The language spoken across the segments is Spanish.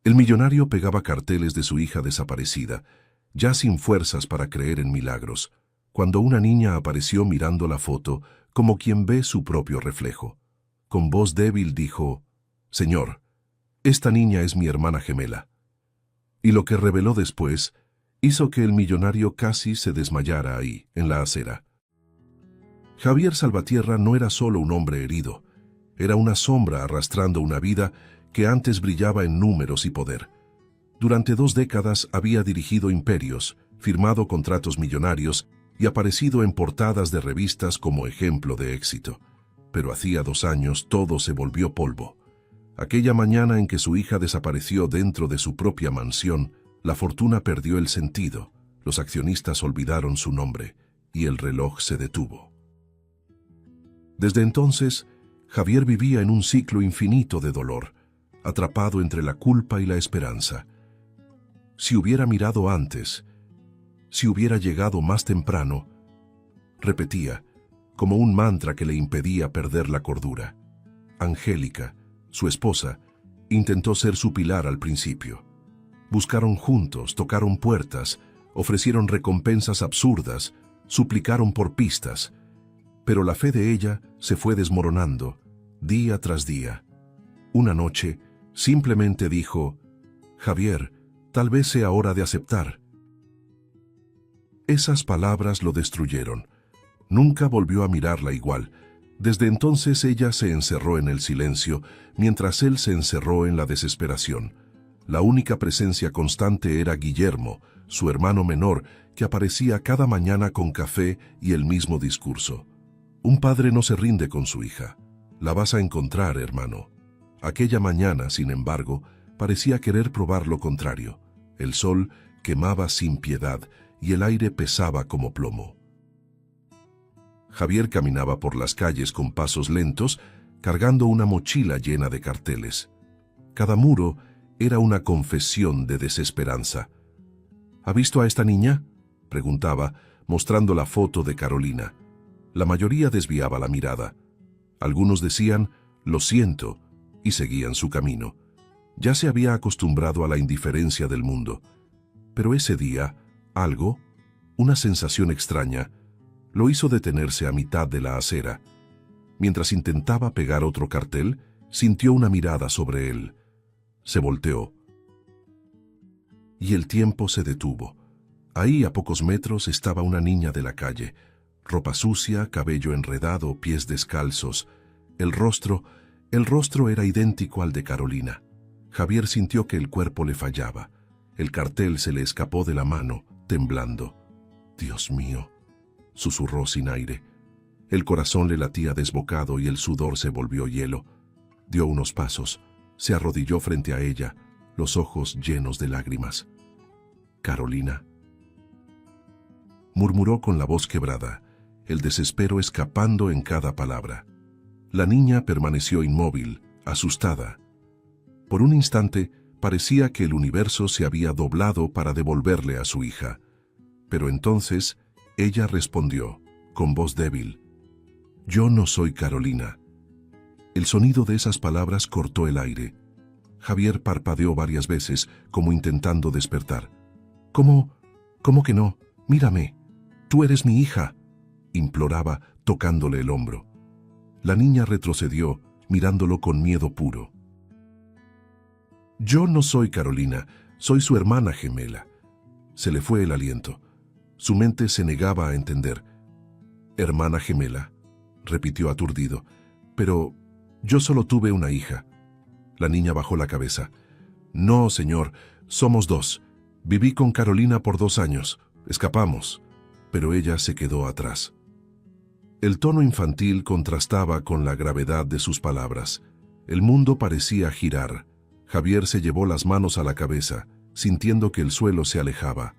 El millonario pegaba carteles de su hija desaparecida, ya sin fuerzas para creer en milagros, cuando una niña apareció mirando la foto como quien ve su propio reflejo. Con voz débil dijo: «Señor, esta niña es mi hermana gemela». Y lo que reveló después hizo que el millonario casi se desmayara ahí, en la acera. Javier Salvatierra no era solo un hombre herido, era una sombra arrastrando una vida que antes brillaba en números y poder. Durante 2 décadas había dirigido imperios, firmado contratos millonarios y aparecido en portadas de revistas como ejemplo de éxito. Pero hacía 2 años todo se volvió polvo. Aquella mañana en que su hija desapareció dentro de su propia mansión, la fortuna perdió el sentido, los accionistas olvidaron su nombre y el reloj se detuvo. Desde entonces, Javier vivía en un ciclo infinito de dolor, atrapado entre la culpa y la esperanza. Si hubiera mirado antes, si hubiera llegado más temprano, repetía, como un mantra que le impedía perder la cordura. Angélica, su esposa, intentó ser su pilar al principio. Buscaron juntos, tocaron puertas, ofrecieron recompensas absurdas, suplicaron por pistas, pero la fe de ella se fue desmoronando, día tras día. Una noche, simplemente dijo: «Javier, tal vez sea hora de aceptar». Esas palabras lo destruyeron. Nunca volvió a mirarla igual. Desde entonces ella se encerró en el silencio, mientras él se encerró en la desesperación. La única presencia constante era Guillermo, su hermano menor, que aparecía cada mañana con café y el mismo discurso. Un padre no se rinde con su hija. La vas a encontrar, hermano. Aquella mañana, sin embargo, parecía querer probar lo contrario. El sol quemaba sin piedad y el aire pesaba como plomo. Javier caminaba por las calles con pasos lentos, cargando una mochila llena de carteles. Cada muro era una confesión de desesperanza. ¿Ha visto a esta niña?, preguntaba, mostrando la foto de Carolina. La mayoría desviaba la mirada. Algunos decían: «Lo siento», y seguían su camino. Ya se había acostumbrado a la indiferencia del mundo. Pero ese día, algo, una sensación extraña, lo hizo detenerse a mitad de la acera. Mientras intentaba pegar otro cartel, sintió una mirada sobre él. Se volteó. Y el tiempo se detuvo. Ahí, a pocos metros, estaba una niña de la calle. Ropa sucia, cabello enredado, pies descalzos. El rostro era idéntico al de Carolina. Javier sintió que el cuerpo le fallaba. El cartel se le escapó de la mano, temblando. «Dios mío», susurró sin aire. El corazón le latía desbocado y el sudor se volvió hielo. Dio unos pasos, se arrodilló frente a ella, los ojos llenos de lágrimas. «Carolina», murmuró con la voz quebrada, el desespero escapando en cada palabra. La niña permaneció inmóvil, asustada. Por un instante parecía que el universo se había doblado para devolverle a su hija. Pero entonces ella respondió, con voz débil: «Yo no soy Carolina». El sonido de esas palabras cortó el aire. Javier parpadeó varias veces, como intentando despertar. «¿Cómo que no? Mírame. Tú eres mi hija», imploraba, tocándole el hombro. La niña retrocedió, mirándolo con miedo puro. «Yo no soy Carolina, soy su hermana gemela». Se le fue el aliento. Su mente se negaba a entender. «¿Hermana gemela?», repitió aturdido. «Pero yo solo tuve una hija». La niña bajó la cabeza. «No, señor, somos 2. Viví con Carolina por 2 años. Escapamos». Pero ella se quedó atrás. El tono infantil contrastaba con la gravedad de sus palabras. El mundo parecía girar. Javier se llevó las manos a la cabeza, sintiendo que el suelo se alejaba.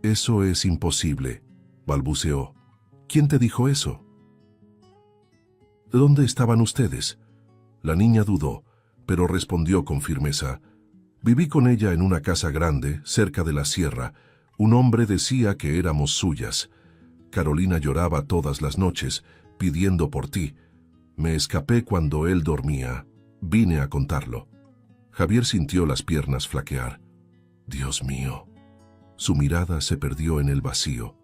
«Eso es imposible», balbuceó. «¿Quién te dijo eso?». «¿Dónde estaban ustedes?». La niña dudó, pero respondió con firmeza: «Viví con ella en una casa grande, cerca de la sierra. Un hombre decía que éramos suyas. Carolina lloraba todas las noches, pidiendo por ti. Me escapé cuando él dormía. Vine a contarlo». Javier sintió las piernas flaquear. Dios mío. Su mirada se perdió en el vacío.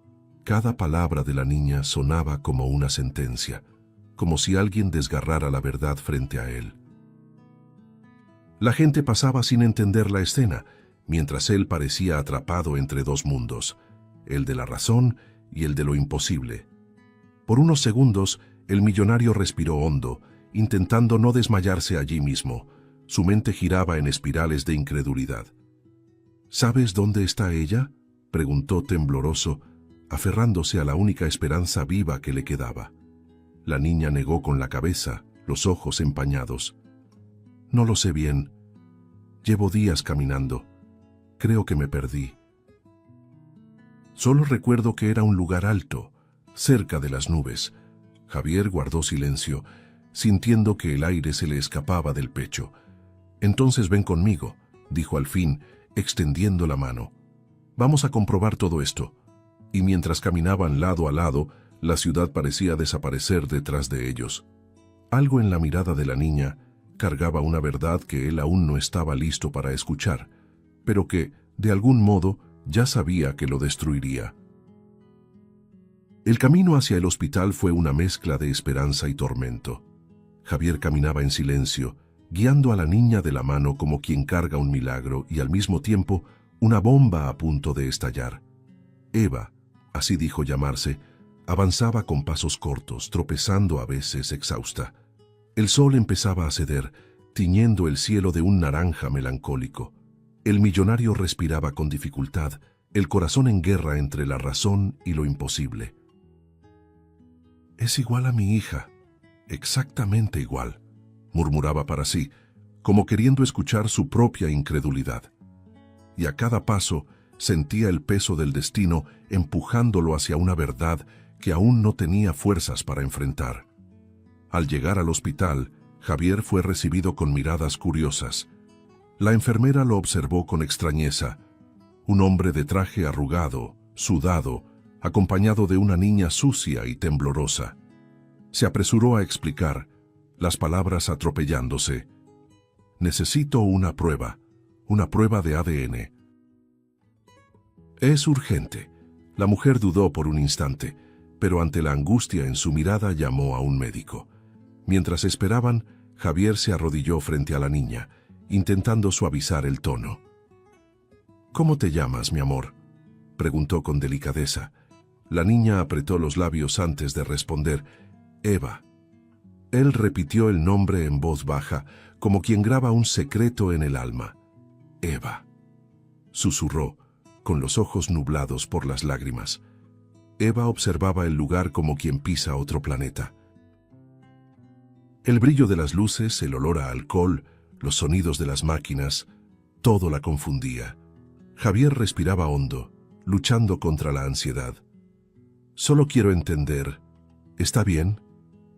Cada palabra de la niña sonaba como una sentencia, como si alguien desgarrara la verdad frente a él. La gente pasaba sin entender la escena, mientras él parecía atrapado entre dos mundos, el de la razón y el de lo imposible. Por unos segundos, el millonario respiró hondo, intentando no desmayarse allí mismo. Su mente giraba en espirales de incredulidad. ¿Sabes dónde está ella?, preguntó tembloroso, aferrándose a la única esperanza viva que le quedaba. La niña negó con la cabeza, los ojos empañados. No lo sé bien. Llevo días caminando. Creo que me perdí. Solo recuerdo que era un lugar alto, cerca de las nubes. Javier guardó silencio, sintiendo que el aire se le escapaba del pecho. Entonces ven conmigo, dijo al fin, extendiendo la mano. Vamos a comprobar todo esto. Y mientras caminaban lado a lado, la ciudad parecía desaparecer detrás de ellos. Algo en la mirada de la niña cargaba una verdad que él aún no estaba listo para escuchar, pero que, de algún modo, ya sabía que lo destruiría. El camino hacia el hospital fue una mezcla de esperanza y tormento. Javier caminaba en silencio, guiando a la niña de la mano como quien carga un milagro y al mismo tiempo una bomba a punto de estallar. Eva, así dijo llamarse, avanzaba con pasos cortos, tropezando a veces exhausta. El sol empezaba a ceder, tiñendo el cielo de un naranja melancólico. El millonario respiraba con dificultad, el corazón en guerra entre la razón y lo imposible. «Es igual a mi hija, exactamente igual», murmuraba para sí, como queriendo escuchar su propia incredulidad. Y a cada paso sentía el peso del destino empujándolo hacia una verdad que aún no tenía fuerzas para enfrentar. Al llegar al hospital, Javier fue recibido con miradas curiosas. La enfermera lo observó con extrañeza. Un hombre de traje arrugado, sudado, acompañado de una niña sucia y temblorosa. Se apresuró a explicar, las palabras atropellándose. «Necesito una prueba de ADN». «Es urgente». La mujer dudó por un instante, pero ante la angustia en su mirada llamó a un médico. Mientras esperaban, Javier se arrodilló frente a la niña, intentando suavizar el tono. «¿Cómo te llamas, mi amor?», preguntó con delicadeza. La niña apretó los labios antes de responder. «Eva». Él repitió el nombre en voz baja, como quien graba un secreto en el alma. «Eva», susurró, con los ojos nublados por las lágrimas. Eva observaba el lugar como quien pisa otro planeta. El brillo de las luces, el olor a alcohol, los sonidos de las máquinas, todo la confundía. Javier respiraba hondo, luchando contra la ansiedad. «Solo quiero entender. ¿Está bien?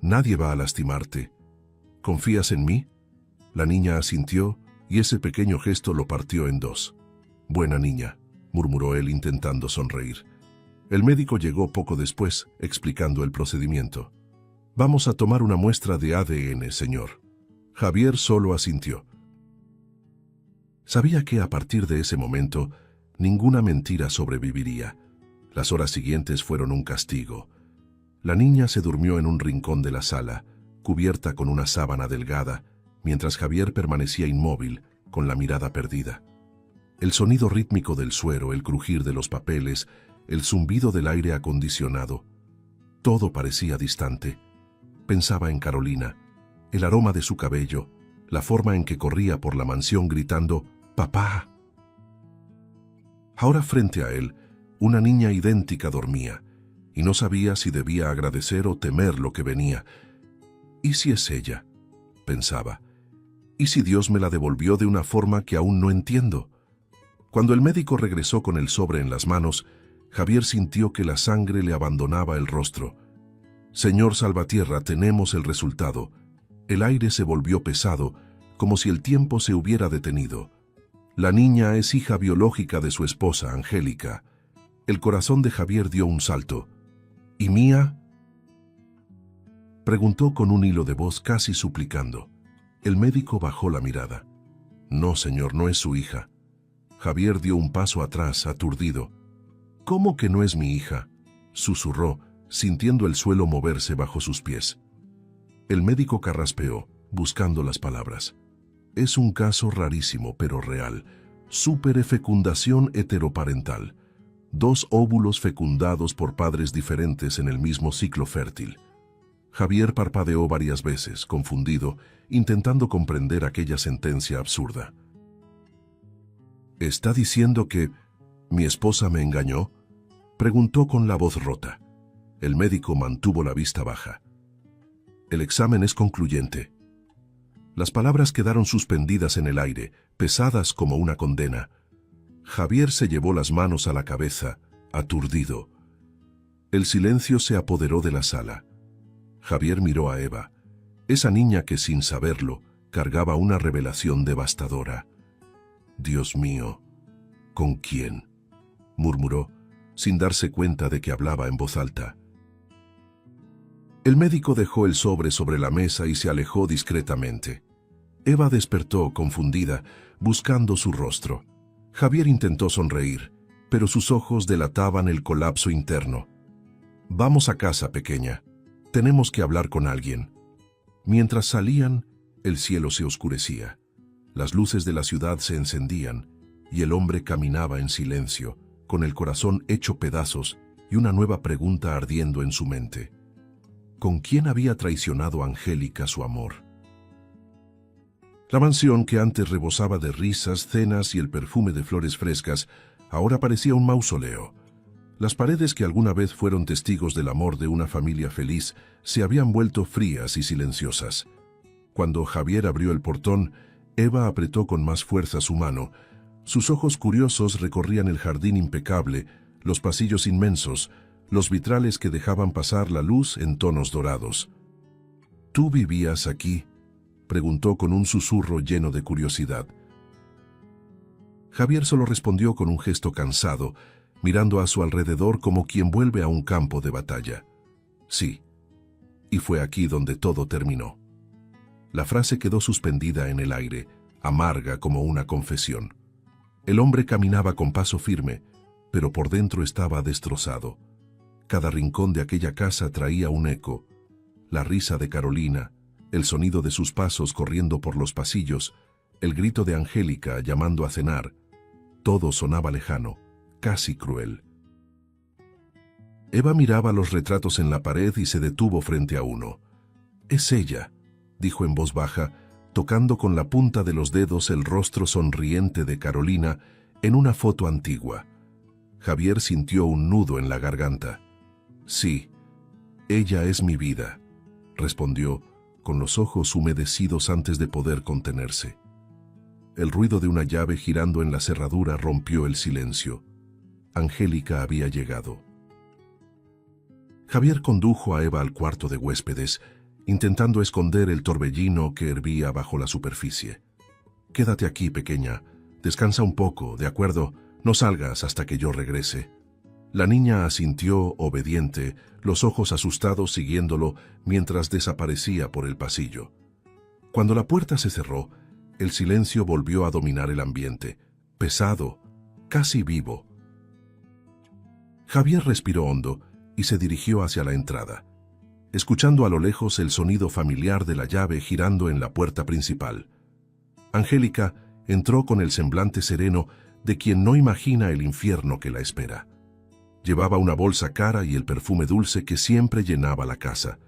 Nadie va a lastimarte. ¿Confías en mí?». La niña asintió y ese pequeño gesto lo partió en dos. «Buena niña», murmuró él intentando sonreír. El médico llegó poco después, explicando el procedimiento. «Vamos a tomar una muestra de ADN, señor». Javier solo asintió. Sabía que a partir de ese momento, ninguna mentira sobreviviría. Las horas siguientes fueron un castigo. La niña se durmió en un rincón de la sala, cubierta con una sábana delgada, mientras Javier permanecía inmóvil, con la mirada perdida. El sonido rítmico del suero, el crujir de los papeles, el zumbido del aire acondicionado, todo parecía distante. Pensaba en Carolina, el aroma de su cabello, la forma en que corría por la mansión gritando «¡Papá!». Ahora frente a él, una niña idéntica dormía, y no sabía si debía agradecer o temer lo que venía. «¿Y si es ella?», pensaba. «¿Y si Dios me la devolvió de una forma que aún no entiendo?». Cuando el médico regresó con el sobre en las manos, Javier sintió que la sangre le abandonaba el rostro. «Señor Salvatierra, tenemos el resultado». El aire se volvió pesado, como si el tiempo se hubiera detenido. La niña es hija biológica de su esposa, Angélica. El corazón de Javier dio un salto. «¿Y Mía?», preguntó con un hilo de voz casi suplicando. El médico bajó la mirada. No, señor, no es su hija. Javier dio un paso atrás, aturdido. ¿Cómo que no es mi hija?, susurró, sintiendo el suelo moverse bajo sus pies. El médico carraspeó, buscando las palabras. Es un caso rarísimo, pero real. Superfecundación heteroparental. 2 óvulos fecundados por padres diferentes en el mismo ciclo fértil. Javier parpadeó varias veces, confundido, intentando comprender aquella sentencia absurda. ¿Está diciendo que mi esposa me engañó?, preguntó con la voz rota. El médico mantuvo la vista baja. El examen es concluyente. Las palabras quedaron suspendidas en el aire, pesadas como una condena. Javier se llevó las manos a la cabeza, aturdido. El silencio se apoderó de la sala. Javier miró a Eva, esa niña que sin saberlo cargaba una revelación devastadora. Dios mío, ¿con quién?, murmuró, sin darse cuenta de que hablaba en voz alta. El médico dejó el sobre la mesa y se alejó discretamente. Eva despertó, confundida, buscando su rostro. Javier intentó sonreír, pero sus ojos delataban el colapso interno. Vamos a casa, pequeña. Tenemos que hablar con alguien. Mientras salían, el cielo se oscurecía. Las luces de la ciudad se encendían y el hombre caminaba en silencio, con el corazón hecho pedazos y una nueva pregunta ardiendo en su mente. ¿Con quién había traicionado Angélica su amor? La mansión, que antes rebosaba de risas, cenas y el perfume de flores frescas, ahora parecía un mausoleo. Las paredes, que alguna vez fueron testigos del amor de una familia feliz, se habían vuelto frías y silenciosas. Cuando Javier abrió el portón, Eva apretó con más fuerza su mano. Sus ojos curiosos recorrían el jardín impecable, los pasillos inmensos, los vitrales que dejaban pasar la luz en tonos dorados. ¿Tú vivías aquí?, preguntó con un susurro lleno de curiosidad. Javier solo respondió con un gesto cansado, mirando a su alrededor como quien vuelve a un campo de batalla. Sí, y fue aquí donde todo terminó. La frase quedó suspendida en el aire, amarga como una confesión. El hombre caminaba con paso firme, pero por dentro estaba destrozado. Cada rincón de aquella casa traía un eco. La risa de Carolina, el sonido de sus pasos corriendo por los pasillos, el grito de Angélica llamando a cenar. Todo sonaba lejano, casi cruel. Eva miraba los retratos en la pared y se detuvo frente a uno. «Es ella», dijo en voz baja, tocando con la punta de los dedos el rostro sonriente de Carolina en una foto antigua. Javier sintió un nudo en la garganta. «Sí, ella es mi vida», respondió, con los ojos humedecidos antes de poder contenerse. El ruido de una llave girando en la cerradura rompió el silencio. Angélica había llegado. Javier condujo a Eva al cuarto de huéspedes, intentando esconder el torbellino que hervía bajo la superficie. «Quédate aquí, pequeña. Descansa un poco, ¿de acuerdo? No salgas hasta que yo regrese». La niña asintió, obediente, los ojos asustados siguiéndolo mientras desaparecía por el pasillo. Cuando la puerta se cerró, el silencio volvió a dominar el ambiente, pesado, casi vivo. Javier respiró hondo y se dirigió hacia la entrada, escuchando a lo lejos el sonido familiar de la llave girando en la puerta principal. Angélica entró con el semblante sereno de quien no imagina el infierno que la espera. Llevaba una bolsa cara y el perfume dulce que siempre llenaba la casa.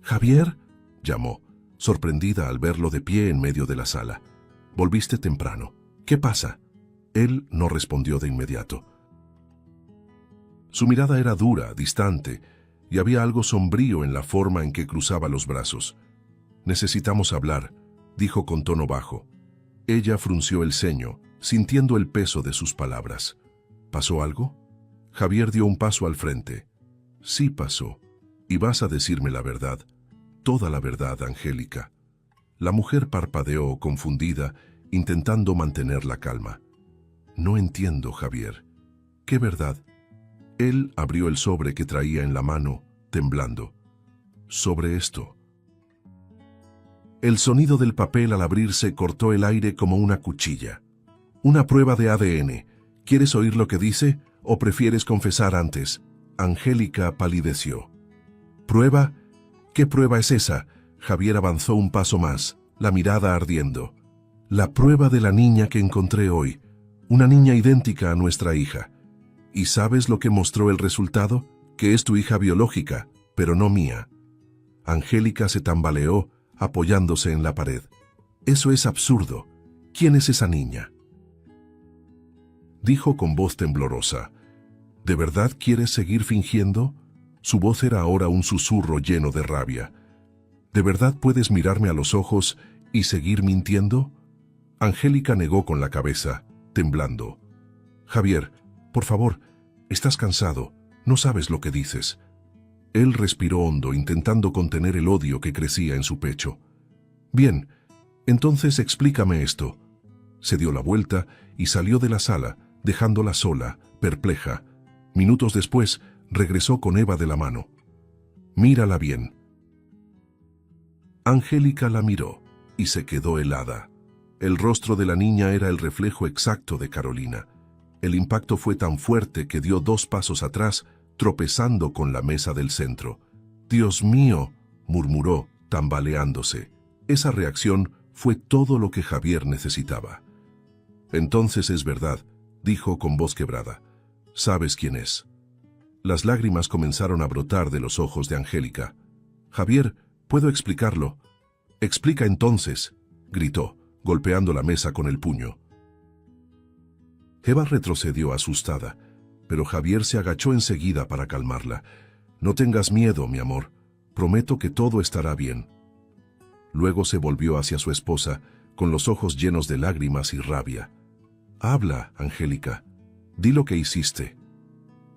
«¿Javier?», llamó, sorprendida al verlo de pie en medio de la sala. «Volviste temprano. ¿Qué pasa?». Él no respondió de inmediato. Su mirada era dura, distante, y había algo sombrío en la forma en que cruzaba los brazos. «Necesitamos hablar», dijo con tono bajo. Ella frunció el ceño, sintiendo el peso de sus palabras. «¿Pasó algo?». Javier dio un paso al frente. «Sí pasó, y vas a decirme la verdad, toda la verdad, Angélica». La mujer parpadeó, confundida, intentando mantener la calma. «No entiendo, Javier. ¿Qué verdad?». Él abrió el sobre que traía en la mano, temblando. «Sobre esto». El sonido del papel al abrirse cortó el aire como una cuchilla. Una prueba de ADN. ¿Quieres oír lo que dice o prefieres confesar antes? Angélica palideció. ¿Prueba? ¿Qué prueba es esa? Javier avanzó un paso más, la mirada ardiendo. La prueba de la niña que encontré hoy. Una niña idéntica a nuestra hija. ¿Y sabes lo que mostró el resultado? Que es tu hija biológica, pero no mía. Angélica se tambaleó, apoyándose en la pared. Eso es absurdo. ¿Quién es esa niña? Dijo con voz temblorosa. ¿De verdad quieres seguir fingiendo? Su voz era ahora un susurro lleno de rabia. ¿De verdad puedes mirarme a los ojos y seguir mintiendo? Angélica negó con la cabeza, temblando. Javier, por favor, estás cansado, no sabes lo que dices. Él respiró hondo, intentando contener el odio que crecía en su pecho. Bien, entonces explícame esto. Se dio la vuelta y salió de la sala, dejándola sola, perpleja. Minutos después, regresó con Eva de la mano. Mírala bien. Angélica la miró y se quedó helada. El rostro de la niña era el reflejo exacto de Carolina. El impacto fue tan fuerte que dio 2 pasos atrás, tropezando con la mesa del centro. «Dios mío», murmuró, tambaleándose. Esa reacción fue todo lo que Javier necesitaba. «Entonces es verdad», dijo con voz quebrada. «¿Sabes quién es?». Las lágrimas comenzaron a brotar de los ojos de Angélica. «Javier, puedo explicarlo». «Explica entonces», gritó, golpeando la mesa con el puño. Eva retrocedió asustada, pero Javier se agachó enseguida para calmarla. «No tengas miedo, mi amor. Prometo que todo estará bien». Luego se volvió hacia su esposa, con los ojos llenos de lágrimas y rabia. «Habla, Angélica. Di lo que hiciste».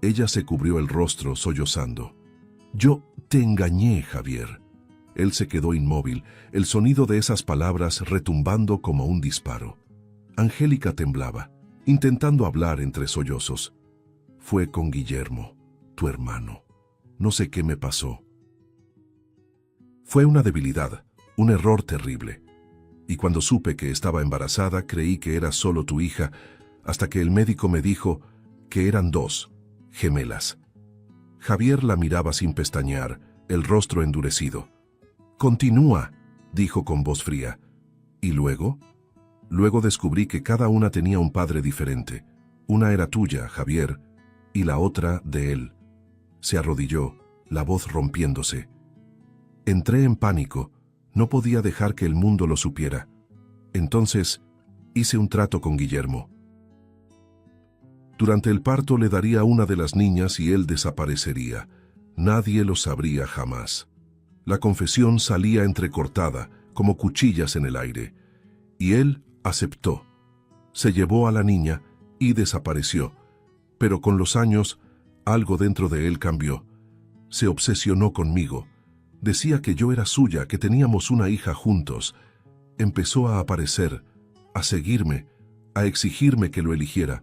Ella se cubrió el rostro, sollozando. «Yo te engañé, Javier». Él se quedó inmóvil, el sonido de esas palabras retumbando como un disparo. Angélica temblaba, intentando hablar entre sollozos. «Fue con Guillermo, tu hermano. No sé qué me pasó. Fue una debilidad, un error terrible. Y cuando supe que estaba embarazada, creí que era solo tu hija, hasta que el médico me dijo que eran 2, gemelas». Javier la miraba sin pestañear, el rostro endurecido. «Continúa», dijo con voz fría. «¿Y luego?» «Luego descubrí que cada una tenía un padre diferente. Una era tuya, Javier, y la otra de él». Se arrodilló, la voz rompiéndose. «Entré en pánico. No podía dejar que el mundo lo supiera. Entonces, hice un trato con Guillermo. Durante el parto le daría una de las niñas y él desaparecería. Nadie lo sabría jamás». La confesión salía entrecortada, como cuchillas en el aire. Y él aceptó. Se llevó a la niña y desapareció. Pero con los años, algo dentro de él cambió. Se obsesionó conmigo. Decía que yo era suya, que teníamos una hija juntos. Empezó a aparecer, a seguirme, a exigirme que lo eligiera.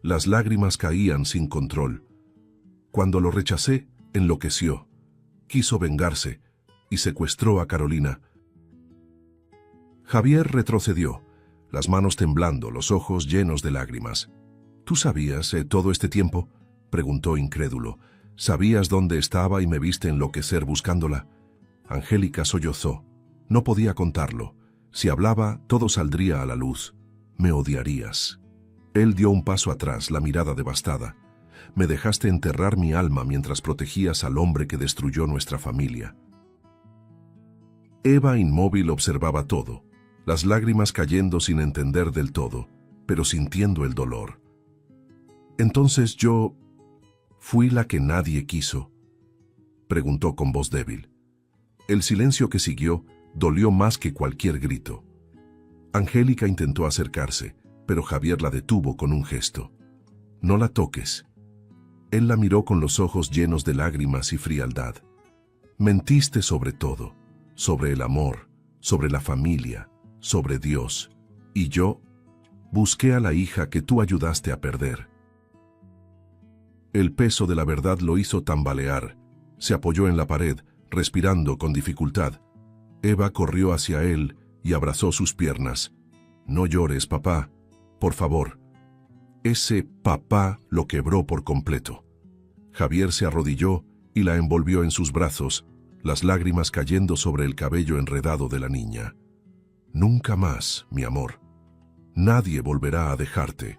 Las lágrimas caían sin control. Cuando lo rechacé, enloqueció. Quiso vengarse y secuestró a Carolina. Javier retrocedió, las manos temblando, los ojos llenos de lágrimas. «¿Tú sabías todo este tiempo?», preguntó incrédulo. «¿Sabías dónde estaba y me viste enloquecer buscándola?». Angélica sollozó. No podía contarlo. Si hablaba, todo saldría a la luz. «Me odiarías». Él dio un paso atrás, la mirada devastada. «Me dejaste enterrar mi alma mientras protegías al hombre que destruyó nuestra familia». Eva, inmóvil, observaba todo, las lágrimas cayendo sin entender del todo, pero sintiendo el dolor. «Entonces yo... ¿fui la que nadie quiso?», preguntó con voz débil. El silencio que siguió dolió más que cualquier grito. Angélica intentó acercarse, pero Javier la detuvo con un gesto. «No la toques». Él la miró con los ojos llenos de lágrimas y frialdad. «Mentiste sobre todo, sobre el amor, sobre la familia, sobre Dios. Y yo busqué a la hija que tú ayudaste a perder». El peso de la verdad lo hizo tambalear. Se apoyó en la pared, respirando con dificultad. Eva corrió hacia él y abrazó sus piernas. «No llores, papá, por favor». Ese papá lo quebró por completo. Javier se arrodilló y la envolvió en sus brazos, las lágrimas cayendo sobre el cabello enredado de la niña. «Nunca más, mi amor. Nadie volverá a dejarte».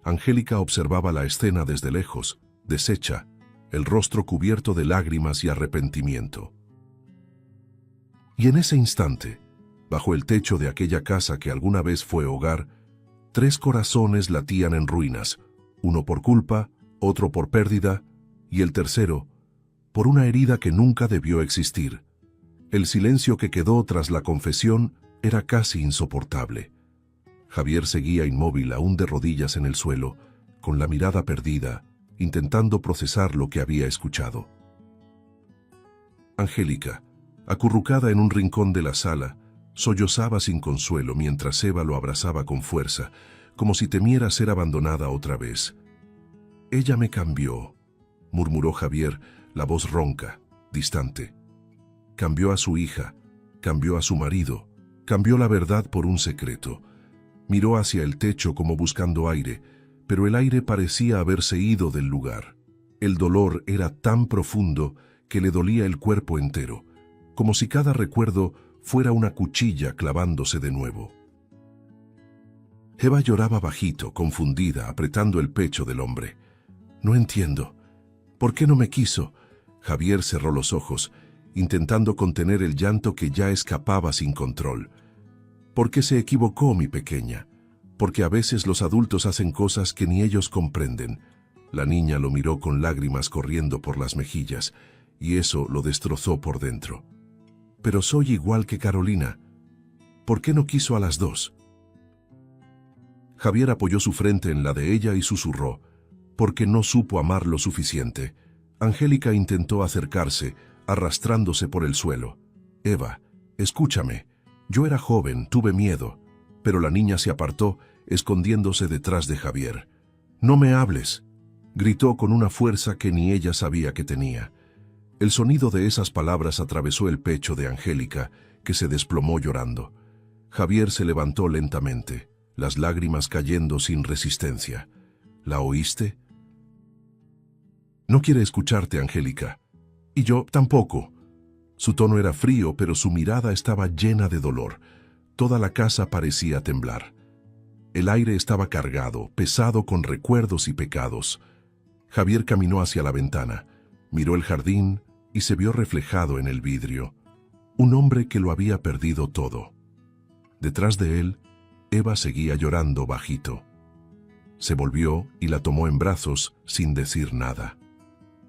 Angélica observaba la escena desde lejos, deshecha, el rostro cubierto de lágrimas y arrepentimiento. Y en ese instante, bajo el techo de aquella casa que alguna vez fue hogar, 3 corazones latían en ruinas, uno por culpa, otro por pérdida, y el tercero, por una herida que nunca debió existir. El silencio que quedó tras la confesión era casi insoportable. Javier seguía inmóvil, aún de rodillas en el suelo, con la mirada perdida, intentando procesar lo que había escuchado. Angélica, acurrucada en un rincón de la sala, sollozaba sin consuelo mientras Eva lo abrazaba con fuerza, como si temiera ser abandonada otra vez. «Ella me cambió», murmuró Javier, la voz ronca, distante. «Cambió a su hija, cambió a su marido, cambió la verdad por un secreto». Miró hacia el techo como buscando aire, pero el aire parecía haberse ido del lugar. El dolor era tan profundo que le dolía el cuerpo entero, como si cada recuerdo fuera una cuchilla clavándose de nuevo. Eva lloraba bajito, confundida, apretando el pecho del hombre. «No entiendo. ¿Por qué no me quiso?». Javier cerró los ojos, intentando contener el llanto que ya escapaba sin control. «Porque se equivocó, mi pequeña. Porque a veces los adultos hacen cosas que ni ellos comprenden». La niña lo miró con lágrimas corriendo por las mejillas, y eso lo destrozó por dentro. «Pero soy igual que Carolina. ¿Por qué no quiso a las dos?». Javier apoyó su frente en la de ella y susurró: «Porque no supo amar lo suficiente». Angélica intentó acercarse, arrastrándose por el suelo. «Eva, escúchame. Yo era joven, tuve miedo». Pero la niña se apartó, escondiéndose detrás de Javier. «No me hables», gritó con una fuerza que ni ella sabía que tenía. El sonido de esas palabras atravesó el pecho de Angélica, que se desplomó llorando. Javier se levantó lentamente, las lágrimas cayendo sin resistencia. «¿La oíste?». «No quiere escucharte, Angélica». «Y yo tampoco». Su tono era frío, pero su mirada estaba llena de dolor. Toda la casa parecía temblar. El aire estaba cargado, pesado con recuerdos y pecados. Javier caminó hacia la ventana, miró el jardín y se vio reflejado en el vidrio. Un hombre que lo había perdido todo. Detrás de él, Eva seguía llorando bajito. Se volvió y la tomó en brazos sin decir nada.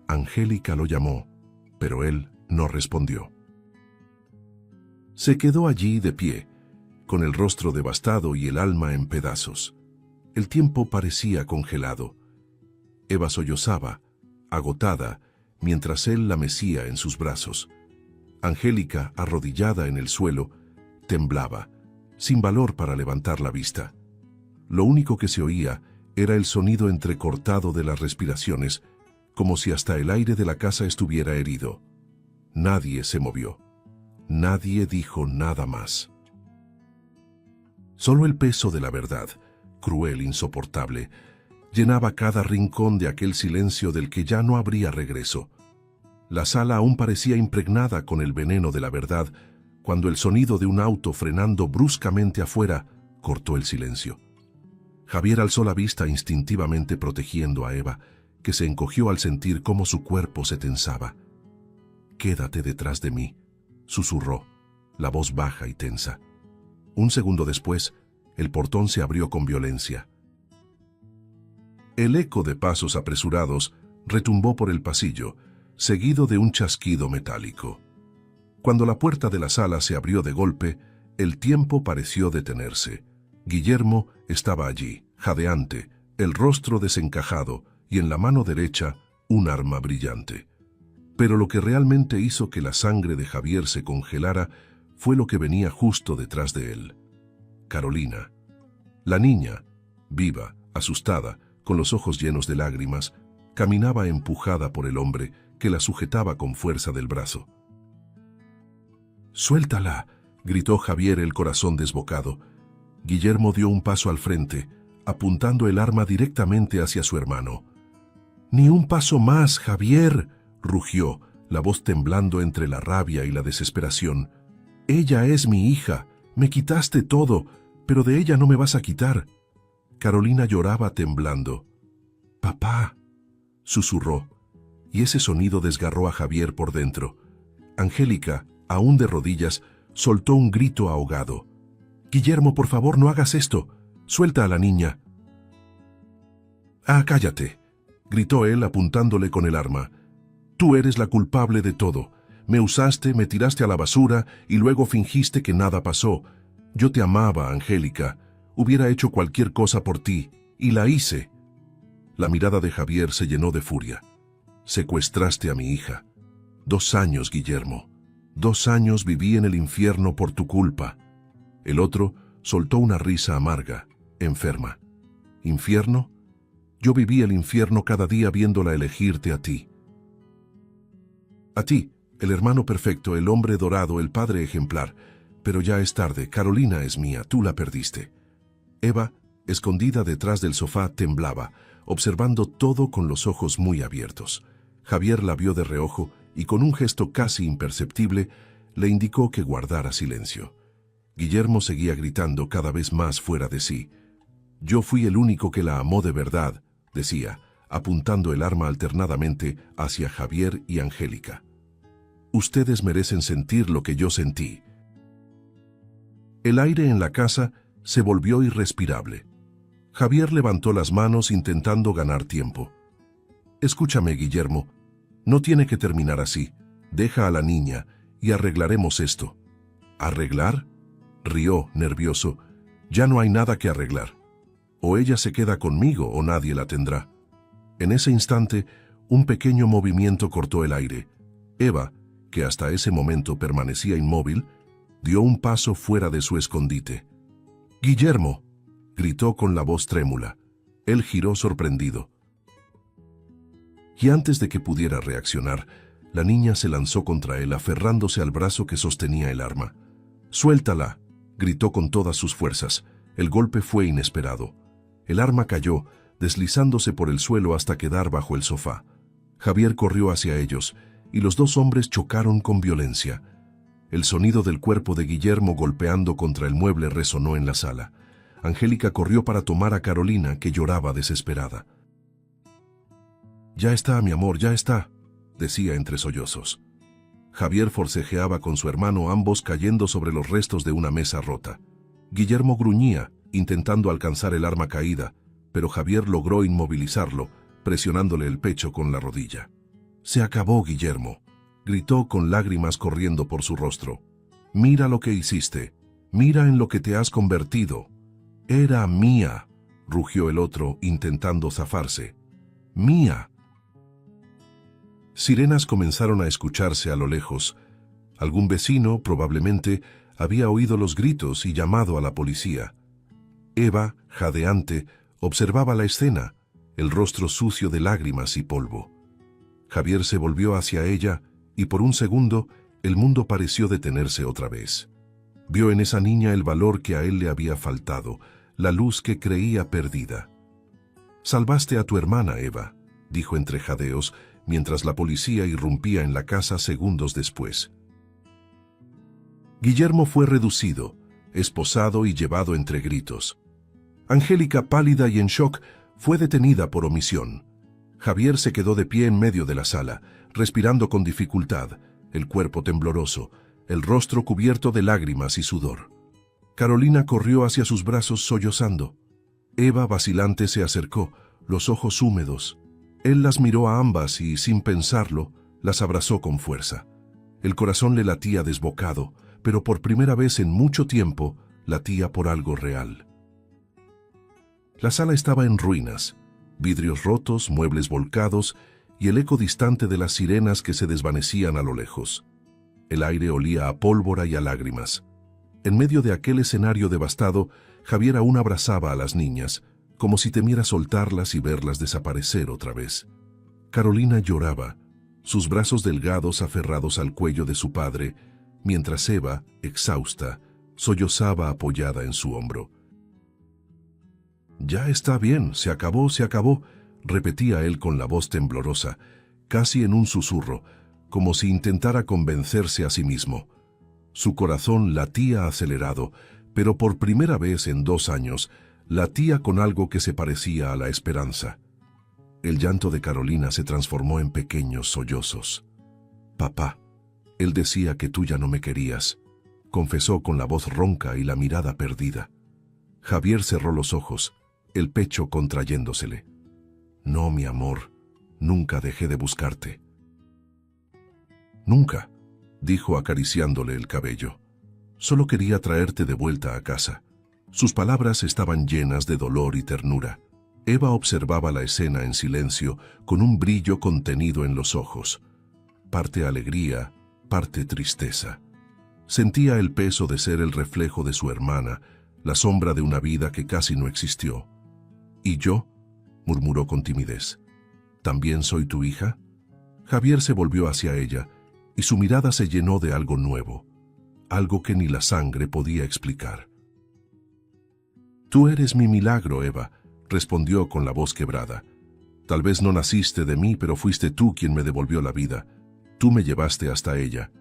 Angélica lo llamó, pero él no respondió. Se quedó allí de pie, con el rostro devastado y el alma en pedazos. El tiempo parecía congelado. Eva sollozaba, agotada, mientras él la mecía en sus brazos. Angélica, arrodillada en el suelo, temblaba, sin valor para levantar la vista. Lo único que se oía era el sonido entrecortado de las respiraciones, como si hasta el aire de la casa estuviera herido. Nadie se movió. Nadie dijo nada más. Solo el peso de la verdad, cruel, insoportable, llenaba cada rincón de aquel silencio del que ya no habría regreso. La sala aún parecía impregnada con el veneno de la verdad, cuando el sonido de un auto frenando bruscamente afuera cortó el silencio. Javier alzó la vista instintivamente protegiendo a Eva, que se encogió al sentir cómo su cuerpo se tensaba. «Quédate detrás de mí», susurró, la voz baja y tensa. Un segundo después, el portón se abrió con violencia. El eco de pasos apresurados retumbó por el pasillo, seguido de un chasquido metálico. Cuando la puerta de la sala se abrió de golpe, el tiempo pareció detenerse. Guillermo estaba allí, jadeante, el rostro desencajado y en la mano derecha un arma brillante. Pero lo que realmente hizo que la sangre de Javier se congelara fue lo que venía justo detrás de él. Carolina. La niña, viva, asustada, con los ojos llenos de lágrimas, caminaba empujada por el hombre que la sujetaba con fuerza del brazo. «Suéltala», gritó Javier, el corazón desbocado. Guillermo dio un paso al frente, apuntando el arma directamente hacia su hermano. «Ni un paso más, Javier», rugió, la voz temblando entre la rabia y la desesperación. «Ella es mi hija, me quitaste todo, pero de ella no me vas a quitar». Carolina lloraba temblando. «Papá», susurró, y ese sonido desgarró a Javier por dentro. Angélica, aún de rodillas, soltó un grito ahogado. «Guillermo, por favor, no hagas esto. Suelta a la niña». «Ah, cállate», gritó él apuntándole con el arma. «Tú eres la culpable de todo. Me usaste, me tiraste a la basura y luego fingiste que nada pasó. Yo te amaba, Angélica. Hubiera hecho cualquier cosa por ti, y la hice». La mirada de Javier se llenó de furia. «Secuestraste a mi hija. 2 años, Guillermo. 2 años viví en el infierno por tu culpa». El otro soltó una risa amarga, enferma. «¿Infierno? Yo viví el infierno cada día viéndola elegirte a ti. A ti, el hermano perfecto, el hombre dorado, el padre ejemplar. Pero ya es tarde, Carolina es mía, tú la perdiste». Eva, escondida detrás del sofá, temblaba, observando todo con los ojos muy abiertos. Javier la vio de reojo y con un gesto casi imperceptible le indicó que guardara silencio. Guillermo seguía gritando cada vez más fuera de sí. «Yo fui el único que la amó de verdad», decía, apuntando el arma alternadamente hacia Javier y Angélica. «Ustedes merecen sentir lo que yo sentí». El aire en la casa se volvió irrespirable. Javier levantó las manos intentando ganar tiempo. «Escúchame, Guillermo, no tiene que terminar así. Deja a la niña y arreglaremos esto». «¿Arreglar?», rió, nervioso. «Ya no hay nada que arreglar. O ella se queda conmigo o nadie la tendrá». En ese instante, un pequeño movimiento cortó el aire. Eva, que hasta ese momento permanecía inmóvil, dio un paso fuera de su escondite. «Guillermo», gritó con la voz trémula. Él giró sorprendido. Y antes de que pudiera reaccionar, la niña se lanzó contra él aferrándose al brazo que sostenía el arma. «Suéltala», gritó con todas sus fuerzas. El golpe fue inesperado. El arma cayó, deslizándose por el suelo hasta quedar bajo el sofá. Javier corrió hacia ellos, y los 2 hombres chocaron con violencia. El sonido del cuerpo de Guillermo golpeando contra el mueble resonó en la sala. Angélica corrió para tomar a Carolina, que lloraba desesperada. «Ya está, mi amor, ya está», decía entre sollozos. Javier forcejeaba con su hermano, ambos cayendo sobre los restos de una mesa rota. Guillermo gruñía, intentando alcanzar el arma caída, pero Javier logró inmovilizarlo, presionándole el pecho con la rodilla. «Se acabó, Guillermo», gritó con lágrimas corriendo por su rostro. «Mira lo que hiciste. Mira en lo que te has convertido». «Era mía», rugió el otro, intentando zafarse. «Mía». Sirenas comenzaron a escucharse a lo lejos. Algún vecino, probablemente, había oído los gritos y llamado a la policía. Eva, jadeante, observaba la escena, el rostro sucio de lágrimas y polvo. Javier se volvió hacia ella y por un segundo el mundo pareció detenerse otra vez. Vio en esa niña el valor que a él le había faltado, la luz que creía perdida. «Salvaste a tu hermana, Eva», dijo entre jadeos, mientras la policía irrumpía en la casa segundos después. Guillermo fue reducido, esposado y llevado entre gritos. Angélica, pálida y en shock, fue detenida por omisión. Javier se quedó de pie en medio de la sala, respirando con dificultad, el cuerpo tembloroso, el rostro cubierto de lágrimas y sudor. Carolina corrió hacia sus brazos sollozando. Eva, vacilante, se acercó, los ojos húmedos. Él las miró a ambas y, sin pensarlo, las abrazó con fuerza. El corazón le latía desbocado, pero por primera vez en mucho tiempo latía por algo real. La sala estaba en ruinas, vidrios rotos, muebles volcados y el eco distante de las sirenas que se desvanecían a lo lejos. El aire olía a pólvora y a lágrimas. En medio de aquel escenario devastado, Javier aún abrazaba a las niñas, como si temiera soltarlas y verlas desaparecer otra vez. Carolina lloraba, sus brazos delgados aferrados al cuello de su padre, mientras Eva, exhausta, sollozaba apoyada en su hombro. «Ya está bien, se acabó», repetía él con la voz temblorosa, casi en un susurro, como si intentara convencerse a sí mismo. Su corazón latía acelerado, pero por primera vez en 2 años, latía con algo que se parecía a la esperanza. El llanto de Carolina se transformó en pequeños sollozos. «Papá, él decía que tú ya no me querías», confesó con la voz ronca y la mirada perdida. Javier cerró los ojos, el pecho contrayéndosele. «No, mi amor, nunca dejé de buscarte». «Nunca», dijo acariciándole el cabello. «Solo quería traerte de vuelta a casa». Sus palabras estaban llenas de dolor y ternura. Eva observaba la escena en silencio, con un brillo contenido en los ojos. Parte alegría, parte tristeza. Sentía el peso de ser el reflejo de su hermana, la sombra de una vida que casi no existió. «¿Y yo?», murmuró con timidez. «¿También soy tu hija?». Javier se volvió hacia ella, y su mirada se llenó de algo nuevo, algo que ni la sangre podía explicar. «Tú eres mi milagro, Eva», respondió con la voz quebrada. «Tal vez no naciste de mí, pero fuiste tú quien me devolvió la vida. Tú me llevaste hasta ella».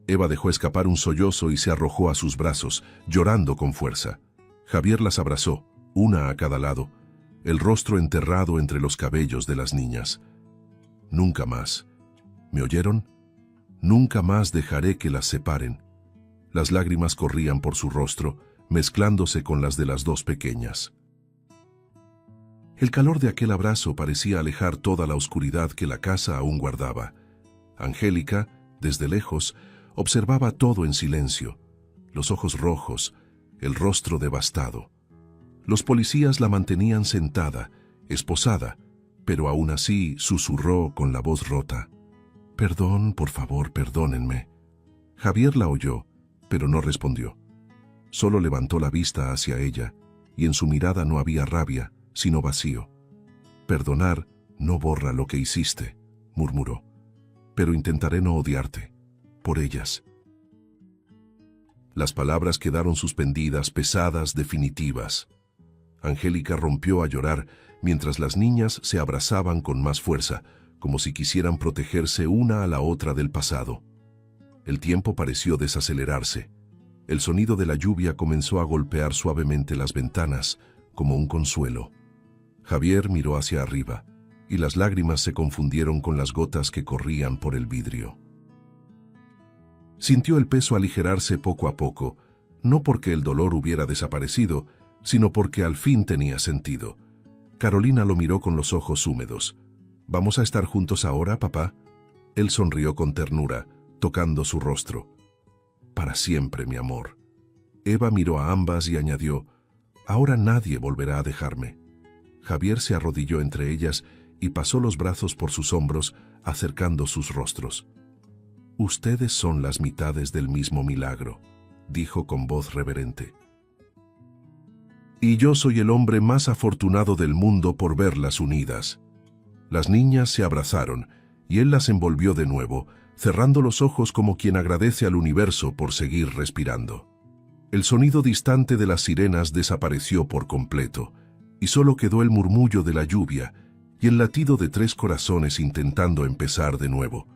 Eva dejó escapar un sollozo y se arrojó a sus brazos, llorando con fuerza. Javier las abrazó, una a cada lado, el rostro enterrado entre los cabellos de las niñas. «Nunca más. ¿Me oyeron? Nunca más dejaré que las separen». Las lágrimas corrían por su rostro, mezclándose con las de las 2 pequeñas. El calor de aquel abrazo parecía alejar toda la oscuridad que la casa aún guardaba. Angélica, desde lejos, observaba todo en silencio, los ojos rojos, el rostro devastado. Los policías la mantenían sentada, esposada, pero aún así susurró con la voz rota: «Perdón, por favor, perdónenme». Javier la oyó, pero no respondió. Solo levantó la vista hacia ella, y en su mirada no había rabia, sino vacío. «Perdonar no borra lo que hiciste», murmuró, «pero intentaré no odiarte, por ellas». Las palabras quedaron suspendidas, pesadas, definitivas. Angélica rompió a llorar, mientras las niñas se abrazaban con más fuerza, como si quisieran protegerse una a la otra del pasado. El tiempo pareció desacelerarse. El sonido de la lluvia comenzó a golpear suavemente las ventanas, como un consuelo. Javier miró hacia arriba, y las lágrimas se confundieron con las gotas que corrían por el vidrio. Sintió el peso aligerarse poco a poco, no porque el dolor hubiera desaparecido, sino porque al fin tenía sentido. Carolina lo miró con los ojos húmedos. «¿Vamos a estar juntos ahora, papá?». Él sonrió con ternura, tocando su rostro. «Para siempre, mi amor». Eva miró a ambas y añadió: «Ahora nadie volverá a dejarme». Javier se arrodilló entre ellas y pasó los brazos por sus hombros, acercando sus rostros. «Ustedes son las mitades del mismo milagro», dijo con voz reverente. «Y yo soy el hombre más afortunado del mundo por verlas unidas». Las niñas se abrazaron, y él las envolvió de nuevo, cerrando los ojos como quien agradece al universo por seguir respirando. El sonido distante de las sirenas desapareció por completo, y solo quedó el murmullo de la lluvia y el latido de 3 corazones intentando empezar de nuevo.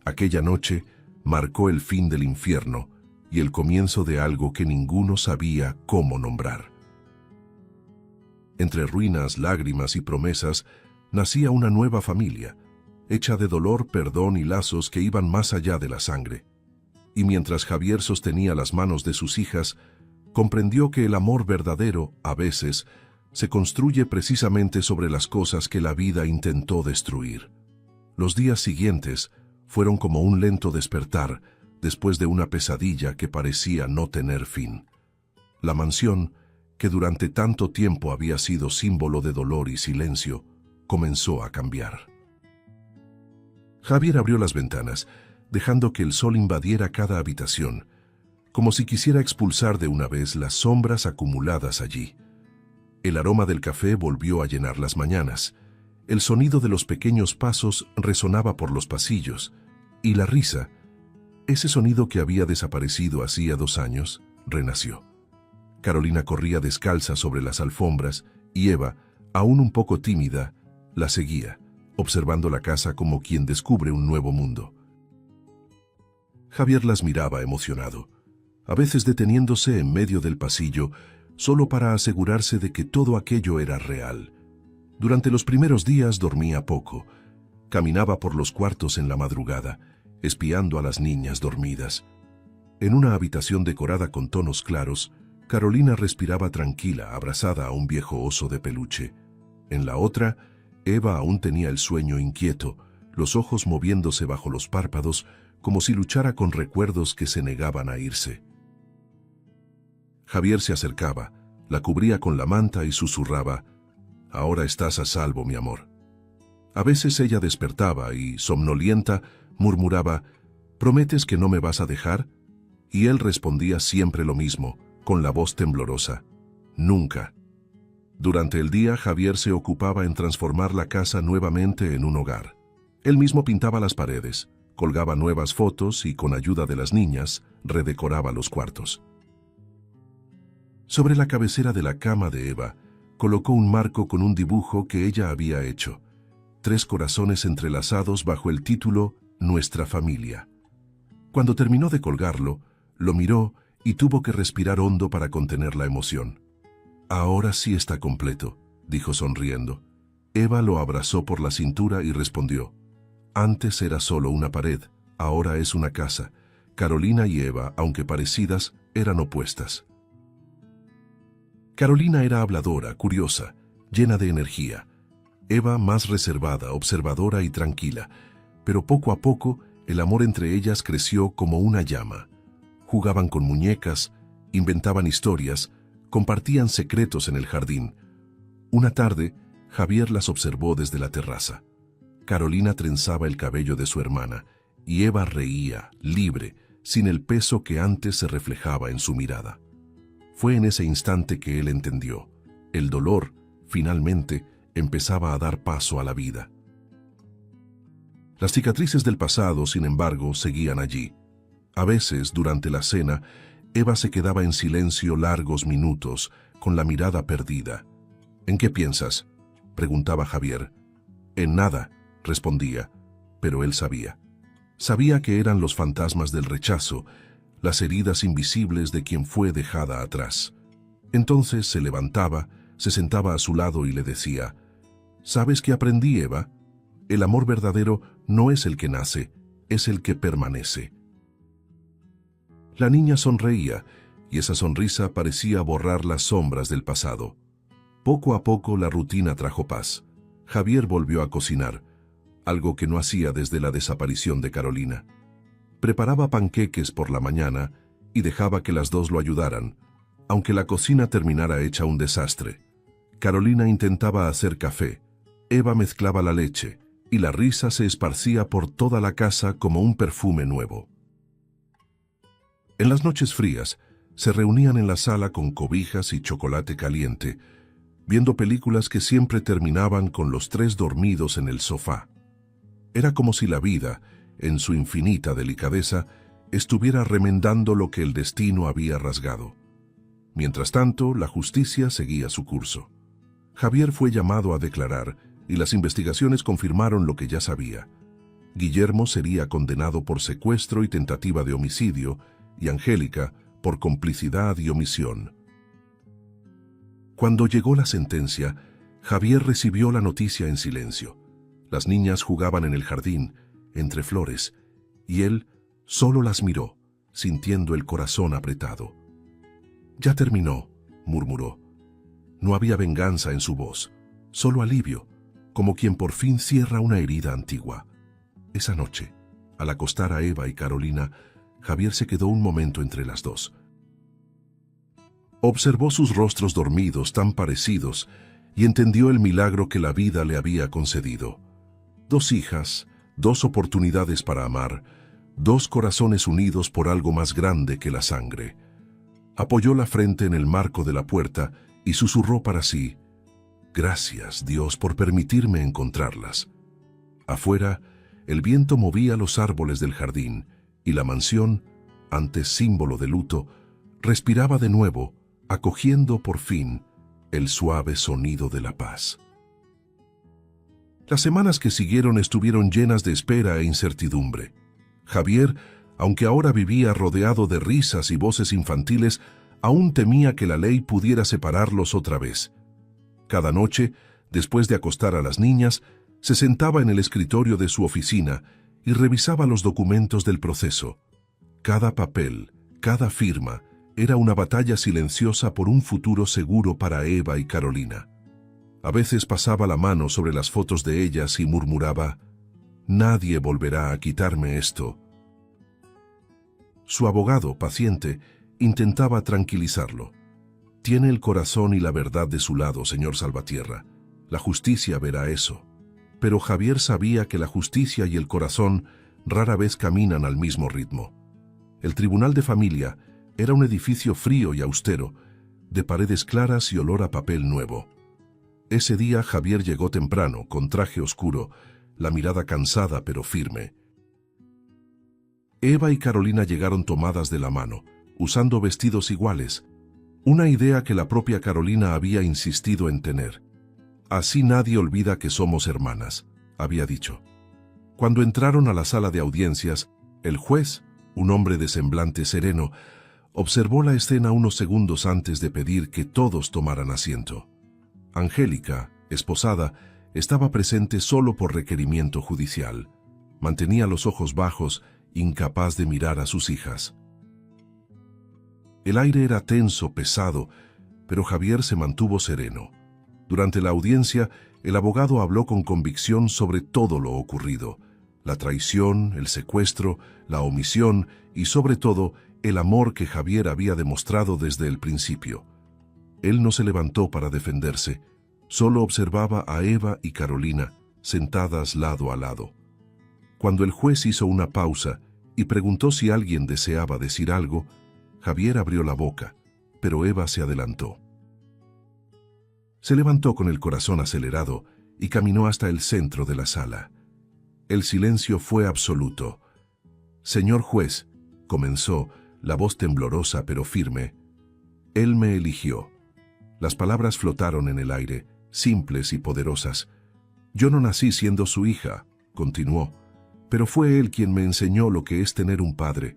Aquella noche marcó el fin del infierno y el comienzo de algo que ninguno sabía cómo nombrar. Entre ruinas, lágrimas y promesas, nacía una nueva familia, hecha de dolor, perdón y lazos que iban más allá de la sangre. Y mientras Javier sostenía las manos de sus hijas, comprendió que el amor verdadero, a veces, se construye precisamente sobre las cosas que la vida intentó destruir. Los días siguientes fueron como un lento despertar después de una pesadilla que parecía no tener fin. La mansión, que durante tanto tiempo había sido símbolo de dolor y silencio, comenzó a cambiar. Javier abrió las ventanas, dejando que el sol invadiera cada habitación, como si quisiera expulsar de una vez las sombras acumuladas allí. El aroma del café volvió a llenar las mañanas, el sonido de los pequeños pasos resonaba por los pasillos, y la risa, Ese sonido que había desaparecido hacía 2 años, renació. Carolina corría descalza sobre las alfombras y Eva, aún un poco tímida, la seguía, observando la casa como quien descubre un nuevo mundo. Javier las miraba emocionado, a veces deteniéndose en medio del pasillo, solo para asegurarse de que todo aquello era real. Durante los primeros días dormía poco. Caminaba por los cuartos en la madrugada, espiando a las niñas dormidas. En una habitación decorada con tonos claros, Carolina respiraba tranquila, abrazada a un viejo oso de peluche. En la otra, Eva aún tenía el sueño inquieto, los ojos moviéndose bajo los párpados, como si luchara con recuerdos que se negaban a irse. Javier se acercaba, la cubría con la manta y susurraba: «Ahora estás a salvo, mi amor». A veces ella despertaba y, somnolienta, murmuraba: «¿Prometes que no me vas a dejar?». Y él respondía siempre lo mismo, con la voz temblorosa: «Nunca». Durante el día, Javier se ocupaba en transformar la casa nuevamente en un hogar. Él mismo pintaba las paredes, colgaba nuevas fotos y, con ayuda de las niñas, redecoraba los cuartos. Sobre la cabecera de la cama de Eva, colocó un marco con un dibujo que ella había hecho: 3 corazones entrelazados bajo el título «Nuestra familia». Cuando terminó de colgarlo, lo miró y tuvo que respirar hondo para contener la emoción. «Ahora sí está completo», dijo sonriendo. Eva lo abrazó por la cintura y respondió: «Antes era solo una pared, ahora es una casa». Carolina y Eva, aunque parecidas, eran opuestas. Carolina era habladora, curiosa, llena de energía. Eva más reservada, observadora y tranquila, pero poco a poco el amor entre ellas creció como una llama. Jugaban con muñecas, inventaban historias, compartían secretos en el jardín. Una tarde, Javier las observó desde la terraza. Carolina trenzaba el cabello de su hermana y Eva reía, libre, sin el peso que antes se reflejaba en su mirada. Fue en ese instante que él entendió: el dolor, finalmente, empezaba a dar paso a la vida. Las cicatrices del pasado, sin embargo, seguían allí. A veces, durante la cena, Eva se quedaba en silencio largos minutos, con la mirada perdida. «¿En qué piensas?», preguntaba Javier. «En nada», respondía, pero él sabía. Sabía que eran los fantasmas del rechazo, las heridas invisibles de quien fue dejada atrás. Entonces se levantaba, se sentaba a su lado y le decía: «¿Sabes qué aprendí, Eva? El amor verdadero no es el que nace, es el que permanece». La niña sonreía, y esa sonrisa parecía borrar las sombras del pasado. Poco a poco la rutina trajo paz. Javier volvió a cocinar, algo que no hacía desde la desaparición de Carolina. Preparaba panqueques por la mañana y dejaba que las dos lo ayudaran, aunque la cocina terminara hecha un desastre. Carolina intentaba hacer café, Eva mezclaba la leche, y la risa se esparcía por toda la casa como un perfume nuevo. En las noches frías, se reunían en la sala con cobijas y chocolate caliente, viendo películas que siempre terminaban con los 3 dormidos en el sofá. Era como si la vida, en su infinita delicadeza, estuviera remendando lo que el destino había rasgado. Mientras tanto, la justicia seguía su curso. Javier fue llamado a declarar y las investigaciones confirmaron lo que ya sabía. Guillermo sería condenado por secuestro y tentativa de homicidio, y Angélica por complicidad y omisión. Cuando llegó la sentencia, Javier recibió la noticia en silencio. Las niñas jugaban en el jardín, entre flores, y él solo las miró, sintiendo el corazón apretado. «Ya terminó», murmuró. No había venganza en su voz, solo alivio, como quien por fin cierra una herida antigua. Esa noche, al acostar a Eva y Carolina, Javier se quedó un momento entre las dos. Observó sus rostros dormidos tan parecidos y entendió el milagro que la vida le había concedido. 2 hijas, 2 oportunidades para amar, 2 corazones unidos por algo más grande que la sangre. Apoyó la frente en el marco de la puerta y susurró para sí: «Gracias, Dios, por permitirme encontrarlas». Afuera, el viento movía los árboles del jardín y la mansión, antes símbolo de luto, respiraba de nuevo, acogiendo por fin el suave sonido de la paz. Las semanas que siguieron estuvieron llenas de espera e incertidumbre. Javier, aunque ahora vivía rodeado de risas y voces infantiles, aún temía que la ley pudiera separarlos otra vez. Cada noche, después de acostar a las niñas, se sentaba en el escritorio de su oficina y revisaba los documentos del proceso. Cada papel, cada firma, era una batalla silenciosa por un futuro seguro para Eva y Carolina. A veces pasaba la mano sobre las fotos de ellas y murmuraba: «Nadie volverá a quitarme esto». Su abogado, paciente, intentaba tranquilizarlo. «Tiene el corazón y la verdad de su lado, señor Salvatierra. La justicia verá eso». Pero Javier sabía que la justicia y el corazón rara vez caminan al mismo ritmo. El Tribunal de Familia era un edificio frío y austero, de paredes claras y olor a papel nuevo. Ese día Javier llegó temprano, con traje oscuro, la mirada cansada pero firme. Eva y Carolina llegaron tomadas de la mano, usando vestidos iguales, una idea que la propia Carolina había insistido en tener. «Así nadie olvida que somos hermanas», había dicho. Cuando entraron a la sala de audiencias, el juez, un hombre de semblante sereno, observó la escena unos segundos antes de pedir que todos tomaran asiento. Angélica, esposada, estaba presente solo por requerimiento judicial. Mantenía los ojos bajos, incapaz de mirar a sus hijas. El aire era tenso, pesado, pero Javier se mantuvo sereno. Durante la audiencia, el abogado habló con convicción sobre todo lo ocurrido: la traición, el secuestro, la omisión y, sobre todo, el amor que Javier había demostrado desde el principio. Él no se levantó para defenderse, solo observaba a Eva y Carolina, sentadas lado a lado. Cuando el juez hizo una pausa y preguntó si alguien deseaba decir algo, Javier abrió la boca, pero Eva se adelantó. Se levantó con el corazón acelerado y caminó hasta el centro de la sala. El silencio fue absoluto. «Señor juez», comenzó, la voz temblorosa pero firme, «él me eligió». Las palabras flotaron en el aire, simples y poderosas. «Yo no nací siendo su hija», continuó, «pero fue él quien me enseñó lo que es tener un padre.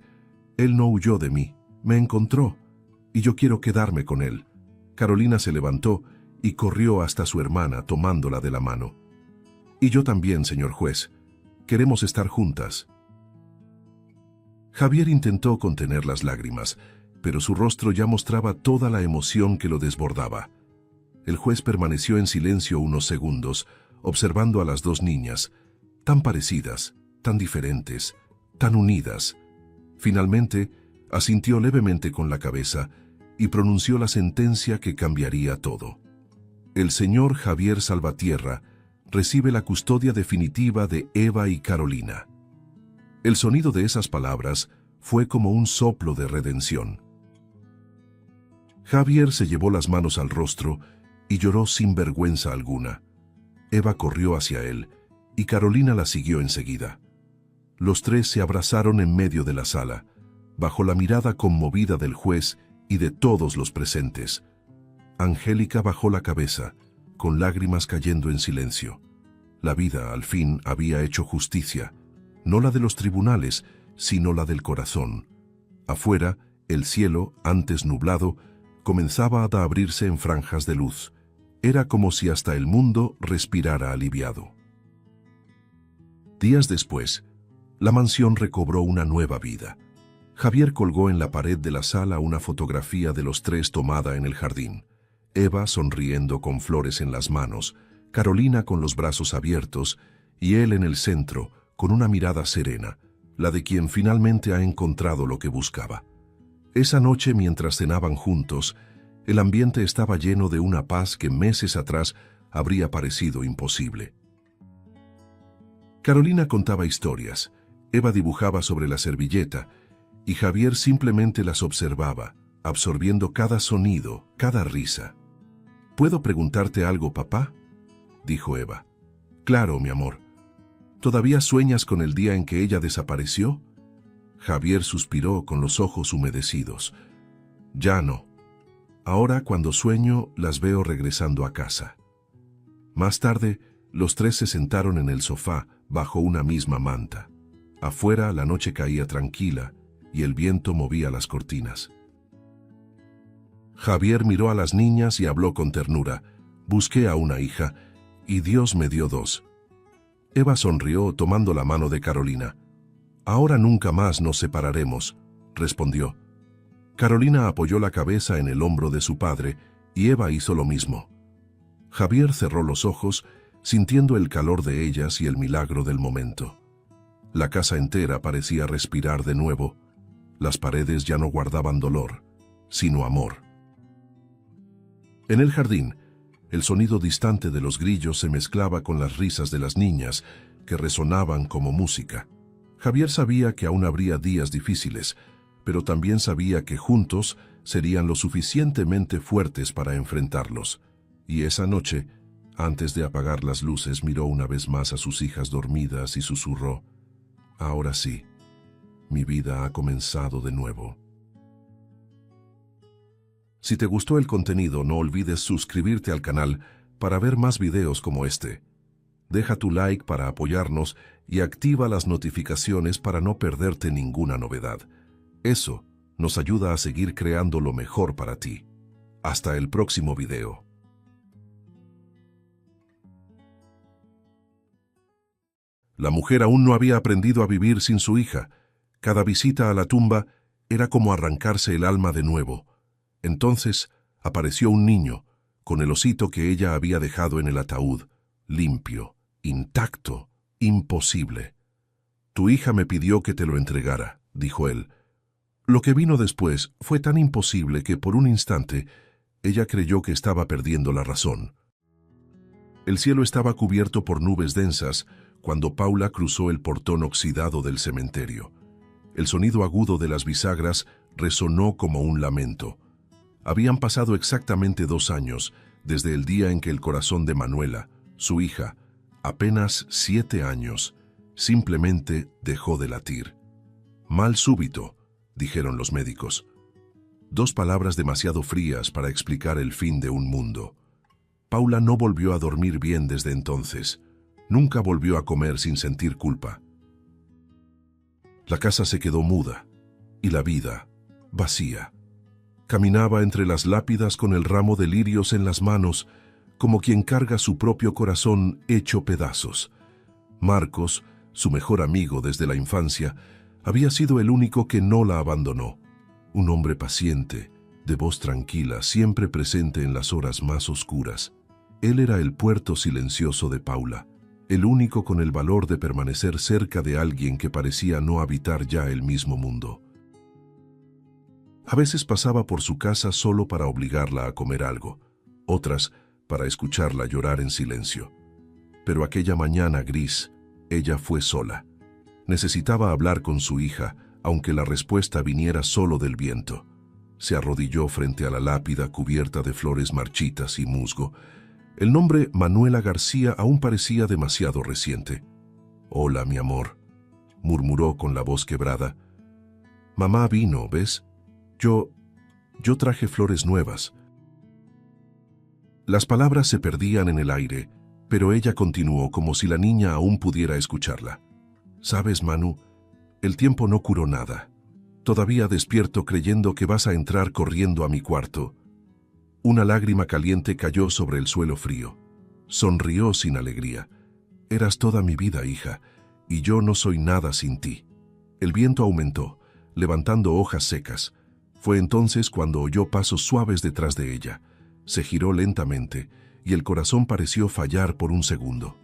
Él no huyó de mí, me encontró, y yo quiero quedarme con él». Carolina se levantó y corrió hasta su hermana tomándola de la mano. «Y yo también, señor juez. Queremos estar juntas». Javier intentó contener las lágrimas, pero su rostro ya mostraba toda la emoción que lo desbordaba. El juez permaneció en silencio unos segundos, observando a las dos niñas, tan parecidas, tan diferentes, tan unidas. Finalmente, asintió levemente con la cabeza y pronunció la sentencia que cambiaría todo. El señor Javier Salvatierra recibe la custodia definitiva de Eva y Carolina. El sonido de esas palabras fue como un soplo de redención. Javier se llevó las manos al rostro y lloró sin vergüenza alguna. Eva corrió hacia él y Carolina la siguió enseguida. Los tres se abrazaron en medio de la sala, bajo la mirada conmovida del juez y de todos los presentes. Angélica bajó la cabeza, con lágrimas cayendo en silencio. La vida, al fin, había hecho justicia, no la de los tribunales, sino la del corazón. Afuera, el cielo, antes nublado, comenzaba a abrirse en franjas de luz. Era como si hasta el mundo respirara aliviado. Días después, la mansión recobró una nueva vida. Javier colgó en la pared de la sala una fotografía de los tres tomada en el jardín. Eva sonriendo con flores en las manos, Carolina con los brazos abiertos y él en el centro con una mirada serena, la de quien finalmente ha encontrado lo que buscaba. Esa noche, mientras cenaban juntos, el ambiente estaba lleno de una paz que meses atrás habría parecido imposible. Carolina contaba historias, Eva dibujaba sobre la servilleta y Javier simplemente las observaba, absorbiendo cada sonido, cada risa. «¿Puedo preguntarte algo, papá?», dijo Eva. «Claro, mi amor. ¿Todavía sueñas con el día en que ella desapareció?». Javier suspiró con los ojos humedecidos. Ya no. Ahora, cuando sueño, las veo regresando a casa. Más tarde, los tres se sentaron en el sofá bajo una misma manta. Afuera la noche caía tranquila y el viento movía las cortinas. Javier miró a las niñas y habló con ternura. Busqué a una hija y Dios me dio dos. Eva sonrió tomando la mano de Carolina. Ahora nunca más nos separaremos, respondió. Carolina apoyó la cabeza en el hombro de su padre y Eva hizo lo mismo. Javier cerró los ojos, sintiendo el calor de ellas y el milagro del momento. La casa entera parecía respirar de nuevo. Las paredes ya no guardaban dolor, sino amor. En el jardín, el sonido distante de los grillos se mezclaba con las risas de las niñas, que resonaban como música. Javier sabía que aún habría días difíciles, pero también sabía que juntos serían lo suficientemente fuertes para enfrentarlos. Y esa noche, antes de apagar las luces, miró una vez más a sus hijas dormidas y susurró: «Ahora sí, mi vida ha comenzado de nuevo». Si te gustó el contenido, no olvides suscribirte al canal para ver más videos como este. Deja tu like para apoyarnos y activa las notificaciones para no perderte ninguna novedad. Eso nos ayuda a seguir creando lo mejor para ti. Hasta el próximo video. La mujer aún no había aprendido a vivir sin su hija. Cada visita a la tumba era como arrancarse el alma de nuevo. Entonces apareció un niño, con el osito que ella había dejado en el ataúd, limpio, intacto, imposible. «Tu hija me pidió que te lo entregara», dijo él. Lo que vino después fue tan imposible que por un instante ella creyó que estaba perdiendo la razón. El cielo estaba cubierto por nubes densas cuando Paula cruzó el portón oxidado del cementerio. El sonido agudo de las bisagras resonó como un lamento. Habían pasado exactamente 2 años desde el día en que el corazón de Manuela, su hija, apenas 7 años, simplemente dejó de latir. «Mal súbito», dijeron los médicos. 2 palabras demasiado frías para explicar el fin de un mundo. Paula no volvió a dormir bien desde entonces. Nunca volvió a comer sin sentir culpa. La casa se quedó muda y la vida vacía. Caminaba entre las lápidas con el ramo de lirios en las manos, como quien carga su propio corazón hecho pedazos. Marcos, su mejor amigo desde la infancia, había sido el único que no la abandonó. Un hombre paciente, de voz tranquila, siempre presente en las horas más oscuras. Él era el puerto silencioso de Paula, el único con el valor de permanecer cerca de alguien que parecía no habitar ya el mismo mundo. A veces pasaba por su casa solo para obligarla a comer algo, otras para escucharla llorar en silencio. Pero aquella mañana gris, ella fue sola. Necesitaba hablar con su hija, aunque la respuesta viniera solo del viento. Se arrodilló frente a la lápida cubierta de flores marchitas y musgo. El nombre Manuela García aún parecía demasiado reciente. «Hola, mi amor», murmuró con la voz quebrada. «Mamá vino, ¿ves? Yo traje flores nuevas». Las palabras se perdían en el aire, pero ella continuó como si la niña aún pudiera escucharla. «Sabes, Manu, el tiempo no curó nada. Todavía despierto creyendo que vas a entrar corriendo a mi cuarto». Una lágrima caliente cayó sobre el suelo frío. Sonrió sin alegría. «Eras toda mi vida, hija, y yo no soy nada sin ti». El viento aumentó, levantando hojas secas. Fue entonces cuando oyó pasos suaves detrás de ella. Se giró lentamente y el corazón pareció fallar por un segundo.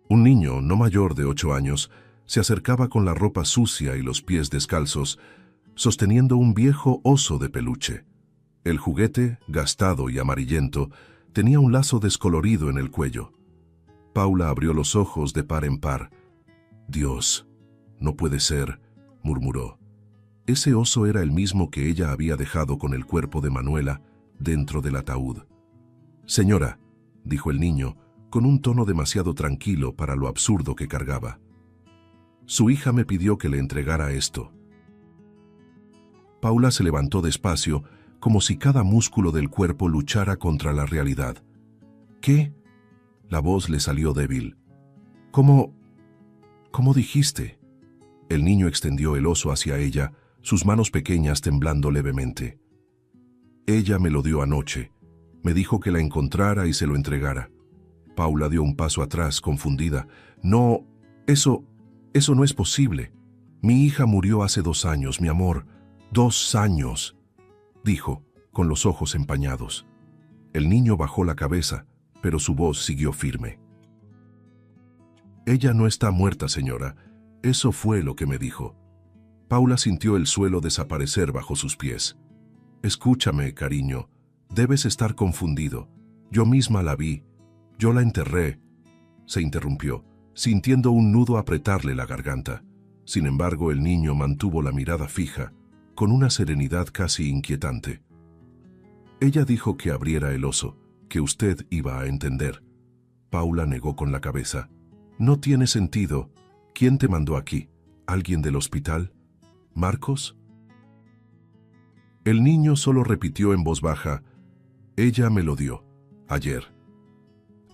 Un niño, no mayor de 8 años, se acercaba con la ropa sucia y los pies descalzos, sosteniendo un viejo oso de peluche. El juguete, gastado y amarillento, tenía un lazo descolorido en el cuello. Paula abrió los ojos de par en par. «Dios, no puede ser», murmuró. Ese oso era el mismo que ella había dejado con el cuerpo de Manuela dentro del ataúd. «Señora», dijo el niño, con un tono demasiado tranquilo para lo absurdo que cargaba. Su hija me pidió que le entregara esto. Paula se levantó despacio, como si cada músculo del cuerpo luchara contra la realidad. ¿Qué? La voz le salió débil. ¿Cómo dijiste? El niño extendió el oso hacia ella, sus manos pequeñas temblando levemente. Ella me lo dio anoche. Me dijo que la encontrara y se lo entregara. Paula dio un paso atrás, confundida. No, eso no es posible. Mi hija murió hace 2 años, mi amor. 2 años, dijo, con los ojos empañados. El niño bajó la cabeza, pero su voz siguió firme. Ella no está muerta, señora. Eso fue lo que me dijo. Paula sintió el suelo desaparecer bajo sus pies. Escúchame, cariño. Debes estar confundido. Yo misma la vi. Yo la enterré. Se interrumpió, sintiendo un nudo apretarle la garganta. Sin embargo, el niño mantuvo la mirada fija, con una serenidad casi inquietante. Ella dijo que abriera el oso, que usted iba a entender. Paula negó con la cabeza. No tiene sentido. ¿Quién te mandó aquí? ¿Alguien del hospital? ¿Marcos? El niño solo repitió en voz baja, ella me lo dio, ayer.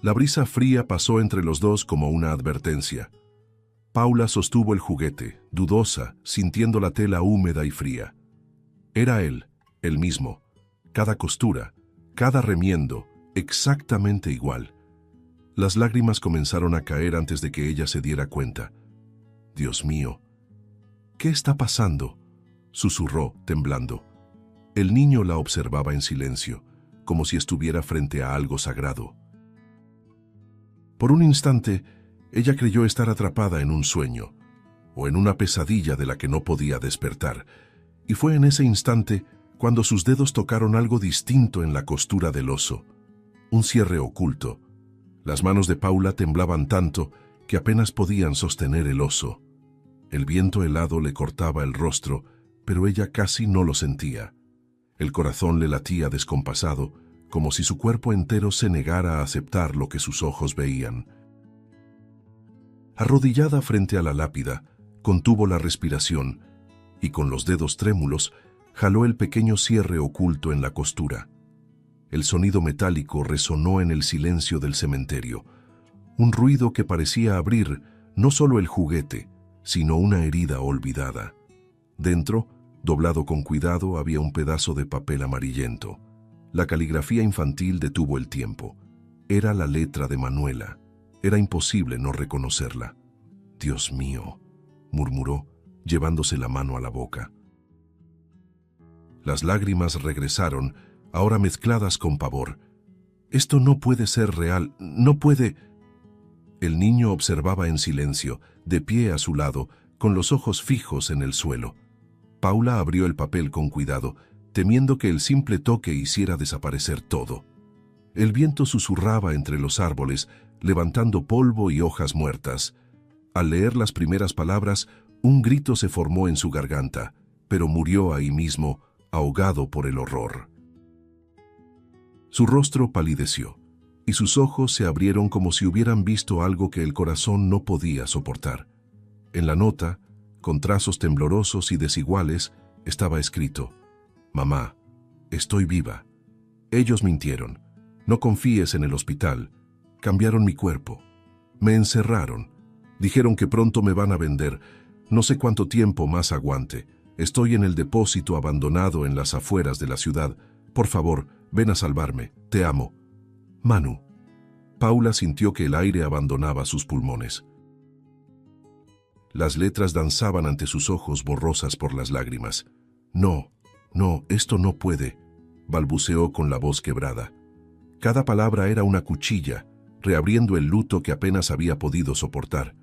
La brisa fría pasó entre los dos como una advertencia. Paula sostuvo el juguete, dudosa, sintiendo la tela húmeda y fría. Era él, el mismo. Cada costura, cada remiendo, exactamente igual. Las lágrimas comenzaron a caer antes de que ella se diera cuenta. Dios mío, ¿qué está pasando?, susurró, temblando. El niño la observaba en silencio, como si estuviera frente a algo sagrado. Por un instante, ella creyó estar atrapada en un sueño, o en una pesadilla de la que no podía despertar, y fue en ese instante cuando sus dedos tocaron algo distinto en la costura del oso, un cierre oculto. Las manos de Paula temblaban tanto que apenas podían sostener el oso. El viento helado le cortaba el rostro, pero ella casi no lo sentía. El corazón le latía descompasado, como si su cuerpo entero se negara a aceptar lo que sus ojos veían. Arrodillada frente a la lápida, contuvo la respiración y con los dedos trémulos jaló el pequeño cierre oculto en la costura. El sonido metálico resonó en el silencio del cementerio, un ruido que parecía abrir no solo el juguete, sino una herida olvidada. Dentro, doblado con cuidado, había un pedazo de papel amarillento. La caligrafía infantil detuvo el tiempo. Era la letra de Manuela. Era imposible no reconocerla. «Dios mío», murmuró, llevándose la mano a la boca. Las lágrimas regresaron, ahora mezcladas con pavor. «Esto no puede ser real, no puede...» El niño observaba en silencio, de pie a su lado, con los ojos fijos en el suelo. Paula abrió el papel con cuidado, temiendo que el simple toque hiciera desaparecer todo. El viento susurraba entre los árboles, levantando polvo y hojas muertas. Al leer las primeras palabras, un grito se formó en su garganta, pero murió ahí mismo, ahogado por el horror. Su rostro palideció, y sus ojos se abrieron como si hubieran visto algo que el corazón no podía soportar. En la nota, con trazos temblorosos y desiguales, estaba escrito: «Mamá, estoy viva. Ellos mintieron. No confíes en el hospital. Cambiaron mi cuerpo. Me encerraron. Dijeron que pronto me van a vender. No sé cuánto tiempo más aguante. Estoy en el depósito abandonado en las afueras de la ciudad. Por favor, ven a salvarme. Te amo. Manu». Paula sintió que el aire abandonaba sus pulmones. Las letras danzaban ante sus ojos borrosas por las lágrimas. «No, no, esto no puede», balbuceó con la voz quebrada. Cada palabra era una cuchilla, reabriendo el luto que apenas había podido soportar.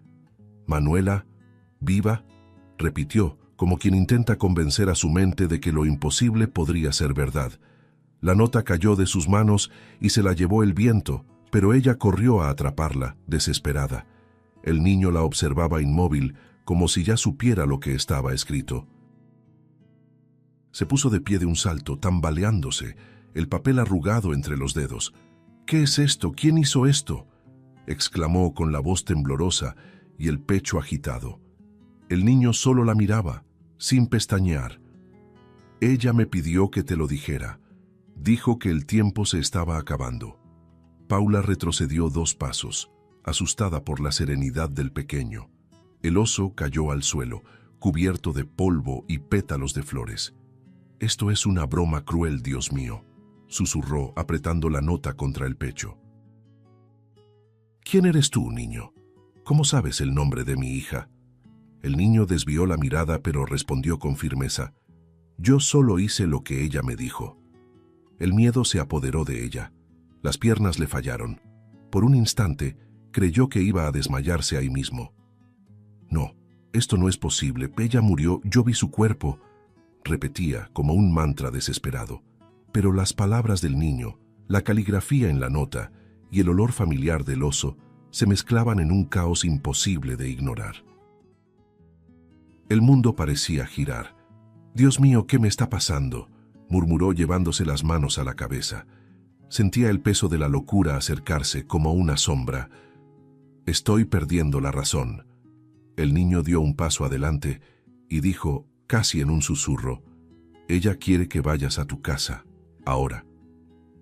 «Manuela, viva», repitió, como quien intenta convencer a su mente de que lo imposible podría ser verdad. La nota cayó de sus manos y se la llevó el viento, pero ella corrió a atraparla, desesperada. El niño la observaba inmóvil, como si ya supiera lo que estaba escrito. Se puso de pie de un salto, tambaleándose, el papel arrugado entre los dedos. «¿Qué es esto? ¿Quién hizo esto?», exclamó con la voz temblorosa y el pecho agitado. El niño solo la miraba, sin pestañear. Ella me pidió que te lo dijera. Dijo que el tiempo se estaba acabando. Paula retrocedió 2 pasos, asustada por la serenidad del pequeño. El oso cayó al suelo, cubierto de polvo y pétalos de flores. «Esto es una broma cruel, Dios mío», susurró, apretando la nota contra el pecho. «¿Quién eres tú, niño? ¿Cómo sabes el nombre de mi hija?» El niño desvió la mirada, pero respondió con firmeza. «Yo solo hice lo que ella me dijo». El miedo se apoderó de ella. Las piernas le fallaron. Por un instante, creyó que iba a desmayarse ahí mismo. «No, esto no es posible. Ella murió, yo vi su cuerpo», repetía como un mantra desesperado. Pero las palabras del niño, la caligrafía en la nota y el olor familiar del oso se mezclaban en un caos imposible de ignorar. El mundo parecía girar. «Dios mío, ¿qué me está pasando?», murmuró llevándose las manos a la cabeza. Sentía el peso de la locura acercarse como una sombra. «Estoy perdiendo la razón». El niño dio un paso adelante y dijo, casi en un susurro, «Ella quiere que vayas a tu casa, ahora».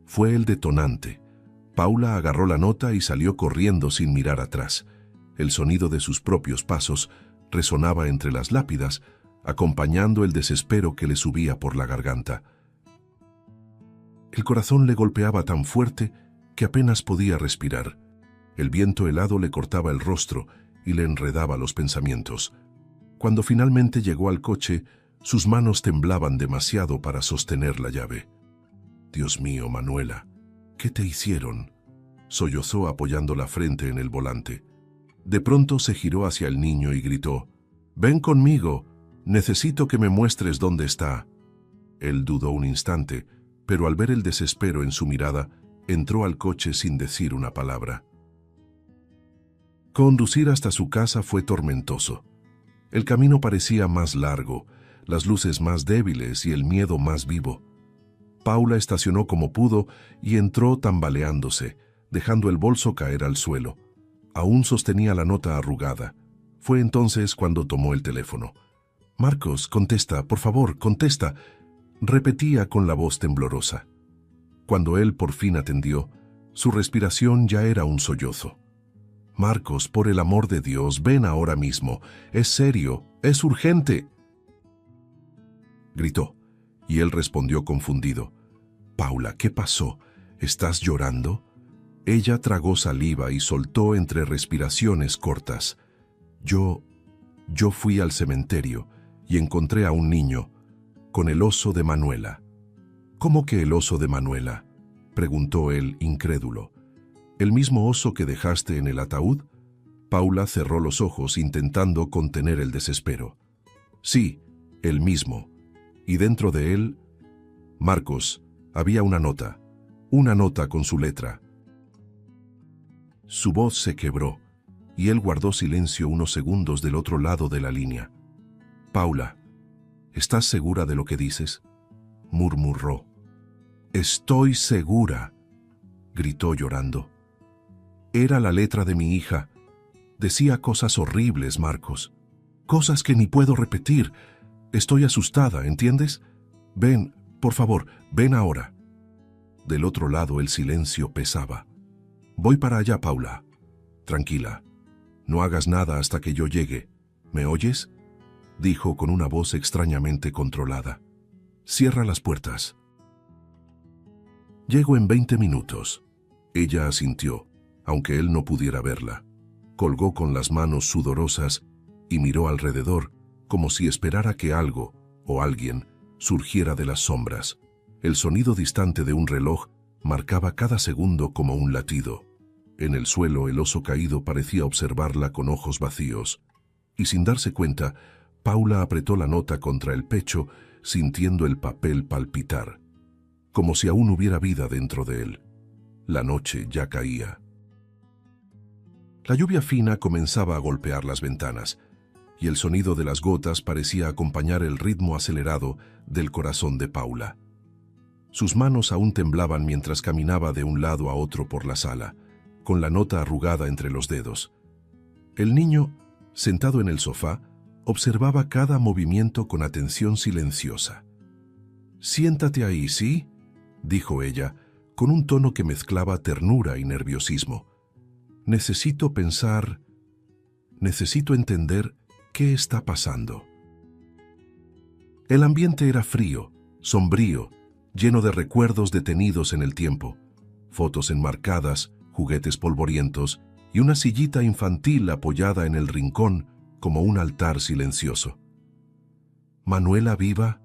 Fue el detonante. Paula agarró la nota y salió corriendo sin mirar atrás. El sonido de sus propios pasos resonaba entre las lápidas, acompañando el desespero que le subía por la garganta. El corazón le golpeaba tan fuerte que apenas podía respirar. El viento helado le cortaba el rostro y le enredaba los pensamientos. Cuando finalmente llegó al coche, sus manos temblaban demasiado para sostener la llave. «Dios mío, Manuela, ¿qué te hicieron?», sollozó apoyando la frente en el volante. De pronto se giró hacia el niño y gritó, «Ven conmigo, necesito que me muestres dónde está». Él dudó un instante, pero al ver el desespero en su mirada, entró al coche sin decir una palabra. Conducir hasta su casa fue tormentoso. El camino parecía más largo, las luces más débiles y el miedo más vivo. Paula estacionó como pudo y entró tambaleándose, dejando el bolso caer al suelo. Aún sostenía la nota arrugada. Fue entonces cuando tomó el teléfono. «Marcos, contesta, por favor, contesta», repetía con la voz temblorosa. Cuando él por fin atendió, su respiración ya era un sollozo. «Marcos, por el amor de Dios, ven ahora mismo. Es serio, es urgente», gritó, y él respondió confundido. «Paula, ¿qué pasó? ¿Estás llorando?». Ella tragó saliva y soltó entre respiraciones cortas. Yo fui al cementerio y encontré a un niño con el oso de Manuela». «¿Cómo que el oso de Manuela?», preguntó él, incrédulo. «¿El mismo oso que dejaste en el ataúd?». Paula cerró los ojos intentando contener el desespero. «Sí, el mismo. Y dentro de él, Marcos, había una nota con su letra». Su voz se quebró y él guardó silencio unos segundos del otro lado de la línea. «Paula, ¿estás segura de lo que dices?», murmuró. «Estoy segura», gritó llorando. «Era la letra de mi hija. Decía cosas horribles, Marcos. Cosas que ni puedo repetir. Estoy asustada, ¿entiendes? Ven, por favor, ven ahora». Del otro lado el silencio pesaba. «Voy para allá, Paula. Tranquila. No hagas nada hasta que yo llegue. ¿Me oyes?», dijo con una voz extrañamente controlada. «Cierra las puertas». «Llego en 20 minutos». Ella asintió, aunque él no pudiera verla. Colgó con las manos sudorosas y miró alrededor, como si esperara que algo o alguien surgiera de las sombras. El sonido distante de un reloj marcaba cada segundo como un latido. En el suelo el oso caído parecía observarla con ojos vacíos. Y sin darse cuenta, Paula apretó la nota contra el pecho, sintiendo el papel palpitar, como si aún hubiera vida dentro de él. La noche ya caía. La lluvia fina comenzaba a golpear las ventanas, y el sonido de las gotas parecía acompañar el ritmo acelerado del corazón de Paula. Sus manos aún temblaban mientras caminaba de un lado a otro por la sala, con la nota arrugada entre los dedos. El niño, sentado en el sofá, observaba cada movimiento con atención silenciosa. «Siéntate ahí, ¿sí?», dijo ella, con un tono que mezclaba ternura y nerviosismo. «Necesito pensar, necesito entender qué está pasando». El ambiente era frío, sombrío, lleno de recuerdos detenidos en el tiempo, fotos enmarcadas, juguetes polvorientos y una sillita infantil apoyada en el rincón como un altar silencioso. «¿Manuela viva?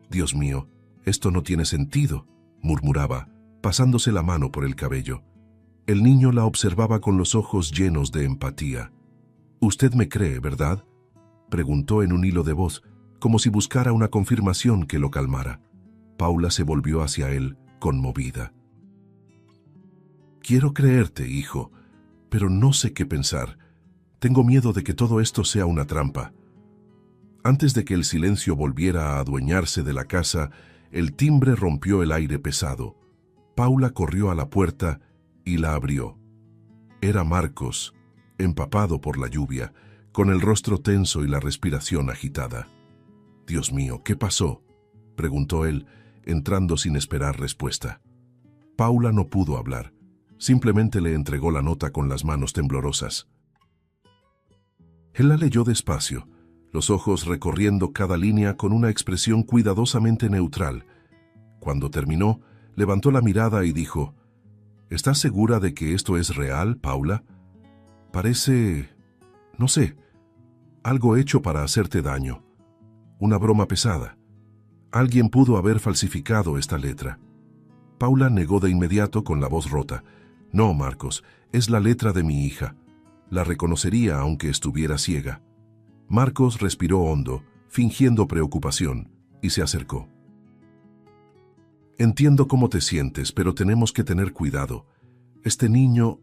Dios mío, esto no tiene sentido», murmuraba, pasándose la mano por el cabello. El niño la observaba con los ojos llenos de empatía. «Usted me cree, ¿verdad?», preguntó en un hilo de voz, como si buscara una confirmación que lo calmara. Paula se volvió hacia él, conmovida. «Quiero creerte, hijo, pero no sé qué pensar. Tengo miedo de que todo esto sea una trampa». Antes de que el silencio volviera a adueñarse de la casa, el timbre rompió el aire pesado. Paula corrió a la puerta y la abrió. Era Marcos, empapado por la lluvia, con el rostro tenso y la respiración agitada. «Dios mío, ¿qué pasó?», preguntó él, entrando sin esperar respuesta. Paula no pudo hablar. Simplemente le entregó la nota con las manos temblorosas. Él la leyó despacio, los ojos recorriendo cada línea con una expresión cuidadosamente neutral. Cuando terminó, levantó la mirada y dijo: «¿Estás segura de que esto es real, Paula? Parece, no sé, algo hecho para hacerte daño. Una broma pesada. Alguien pudo haber falsificado esta letra». Paula negó de inmediato con la voz rota. «No, Marcos, es la letra de mi hija. La reconocería aunque estuviera ciega». Marcos respiró hondo, fingiendo preocupación, y se acercó. «Entiendo cómo te sientes, pero tenemos que tener cuidado. Este niño…»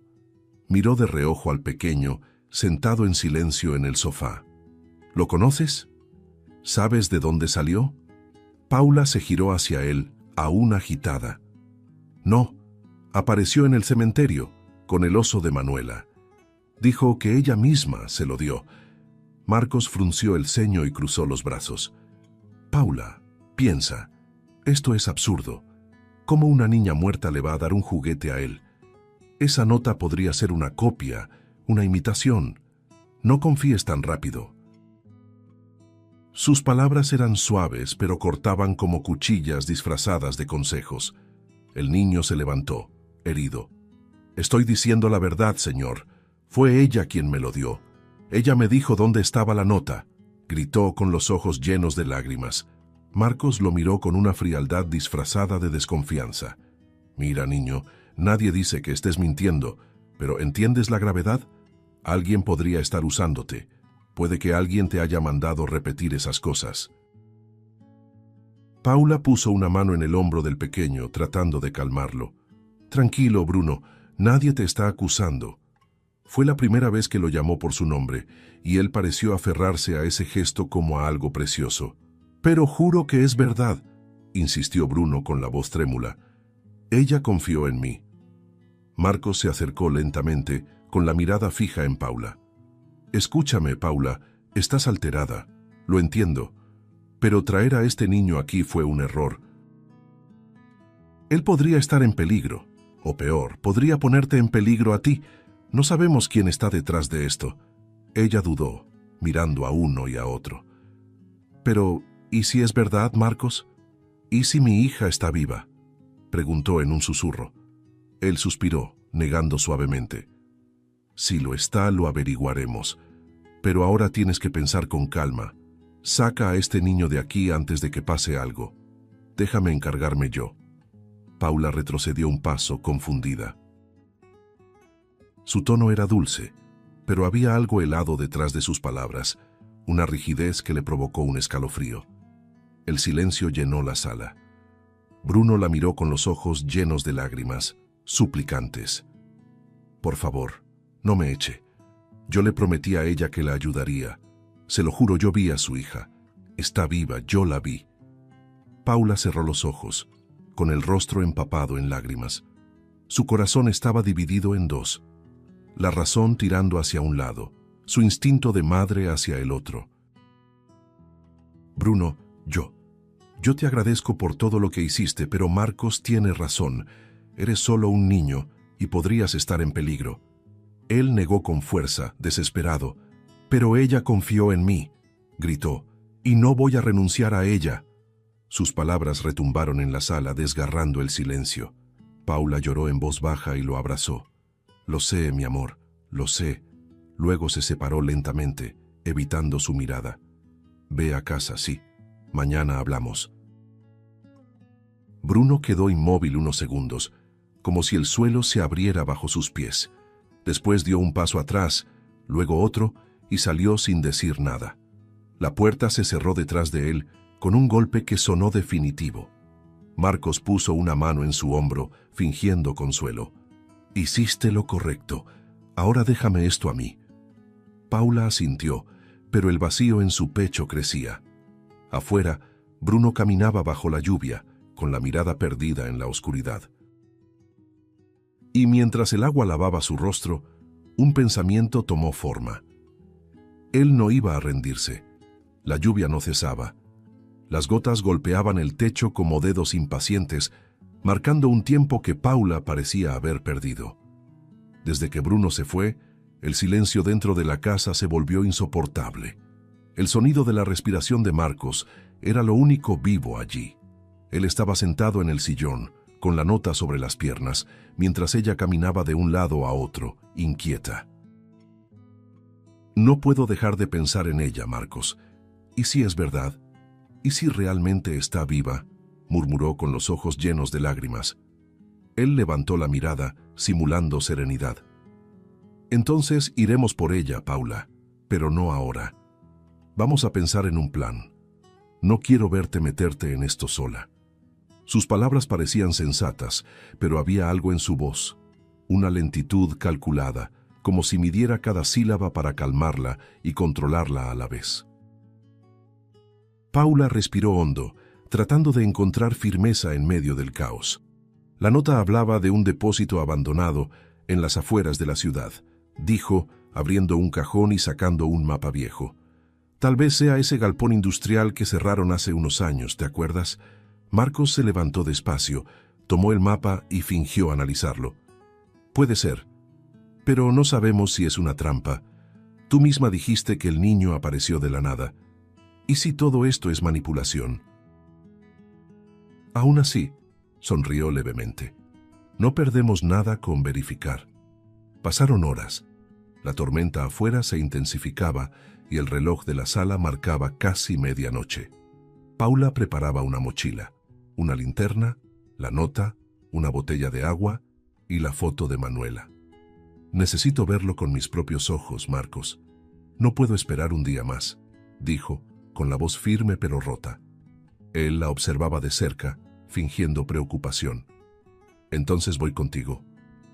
Miró de reojo al pequeño, sentado en silencio en el sofá. «¿Lo conoces? ¿Sabes de dónde salió?». Paula se giró hacia él, aún agitada. «No, apareció en el cementerio, con el oso de Manuela. Dijo que ella misma se lo dio». Marcos frunció el ceño y cruzó los brazos. «Paula, piensa, esto es absurdo. ¿Cómo una niña muerta le va a dar un juguete a él? Esa nota podría ser una copia, una imitación. No confíes tan rápido». Sus palabras eran suaves, pero cortaban como cuchillas disfrazadas de consejos. El niño se levantó, herido. «Estoy diciendo la verdad, señor. Fue ella quien me lo dio. Ella me dijo dónde estaba la nota», gritó con los ojos llenos de lágrimas. Marcos lo miró con una frialdad disfrazada de desconfianza. «Mira, niño, nadie dice que estés mintiendo, pero ¿entiendes la gravedad? Alguien podría estar usándote. Puede que alguien te haya mandado repetir esas cosas». Paula puso una mano en el hombro del pequeño, tratando de calmarlo. «Tranquilo, Bruno, nadie te está acusando». Fue la primera vez que lo llamó por su nombre, y él pareció aferrarse a ese gesto como a algo precioso. «Pero juro que es verdad», insistió Bruno con la voz trémula. «Ella confió en mí». Marcos se acercó lentamente, con la mirada fija en Paula. «Escúchame, Paula, estás alterada, lo entiendo, pero traer a este niño aquí fue un error. Él podría estar en peligro, o peor, podría ponerte en peligro a ti. No sabemos quién está detrás de esto». Ella dudó, mirando a uno y a otro. «Pero, ¿y si es verdad, Marcos? ¿Y si mi hija está viva?», preguntó en un susurro. Él suspiró, negando suavemente. «Si lo está, lo averiguaremos. Pero ahora tienes que pensar con calma. Saca a este niño de aquí antes de que pase algo. Déjame encargarme yo». Paula retrocedió un paso, confundida. Su tono era dulce, pero había algo helado detrás de sus palabras, una rigidez que le provocó un escalofrío. El silencio llenó la sala. Bruno la miró con los ojos llenos de lágrimas, suplicantes. «Por favor, no me eche. Yo le prometí a ella que la ayudaría. Se lo juro, yo vi a su hija. Está viva, yo la vi». Paula cerró los ojos, con el rostro empapado en lágrimas. Su corazón estaba dividido en dos. La razón tirando hacia un lado, su instinto de madre hacia el otro. Bruno, yo te agradezco por todo lo que hiciste, pero Marcos tiene razón. Eres solo un niño y podrías estar en peligro. Él negó con fuerza, desesperado. Pero ella confió en mí, gritó, y no voy a renunciar a ella. Sus palabras retumbaron en la sala, desgarrando el silencio. Paula lloró en voz baja y lo abrazó. Lo sé, mi amor, lo sé. Luego se separó lentamente, evitando su mirada. Ve a casa, sí. Mañana hablamos. Bruno quedó inmóvil unos segundos, como si el suelo se abriera bajo sus pies. Después dio un paso atrás, luego otro, y salió sin decir nada. La puerta se cerró detrás de él con un golpe que sonó definitivo. Marcos puso una mano en su hombro, fingiendo consuelo. Hiciste lo correcto. Ahora déjame esto a mí. Paula asintió, pero el vacío en su pecho crecía. Afuera, Bruno caminaba bajo la lluvia, con la mirada perdida en la oscuridad. Y mientras el agua lavaba su rostro, un pensamiento tomó forma. Él no iba a rendirse. La lluvia no cesaba. Las gotas golpeaban el techo como dedos impacientes, marcando un tiempo que Paula parecía haber perdido. Desde que Bruno se fue, el silencio dentro de la casa se volvió insoportable. El sonido de la respiración de Marcos era lo único vivo allí. Él estaba sentado en el sillón, con la nota sobre las piernas, mientras ella caminaba de un lado a otro, inquieta. No puedo dejar de pensar en ella, Marcos. ¿Y si es verdad? ¿Y si realmente está viva?, murmuró con los ojos llenos de lágrimas. Él levantó la mirada, simulando serenidad. Entonces iremos por ella, Paula, pero no ahora. Vamos a pensar en un plan. No quiero verte meterte en esto sola. Sus palabras parecían sensatas, pero había algo en su voz, una lentitud calculada, como si midiera cada sílaba para calmarla y controlarla a la vez. Paula respiró hondo, tratando de encontrar firmeza en medio del caos. La nota hablaba de un depósito abandonado en las afueras de la ciudad, dijo, abriendo un cajón y sacando un mapa viejo. Tal vez sea ese galpón industrial que cerraron hace unos años, ¿te acuerdas? Marcos se levantó despacio, tomó el mapa y fingió analizarlo. Puede ser, pero no sabemos si es una trampa. Tú misma dijiste que el niño apareció de la nada. ¿Y si todo esto es manipulación? Aún así, sonrió levemente. No perdemos nada con verificar. Pasaron horas. La tormenta afuera se intensificaba y el reloj de la sala marcaba casi medianoche. Paula preparaba una mochila, una linterna, la nota, una botella de agua y la foto de Manuela. Necesito verlo con mis propios ojos, Marcos. No puedo esperar un día más, dijo, con la voz firme pero rota. Él la observaba de cerca, fingiendo preocupación. Entonces voy contigo.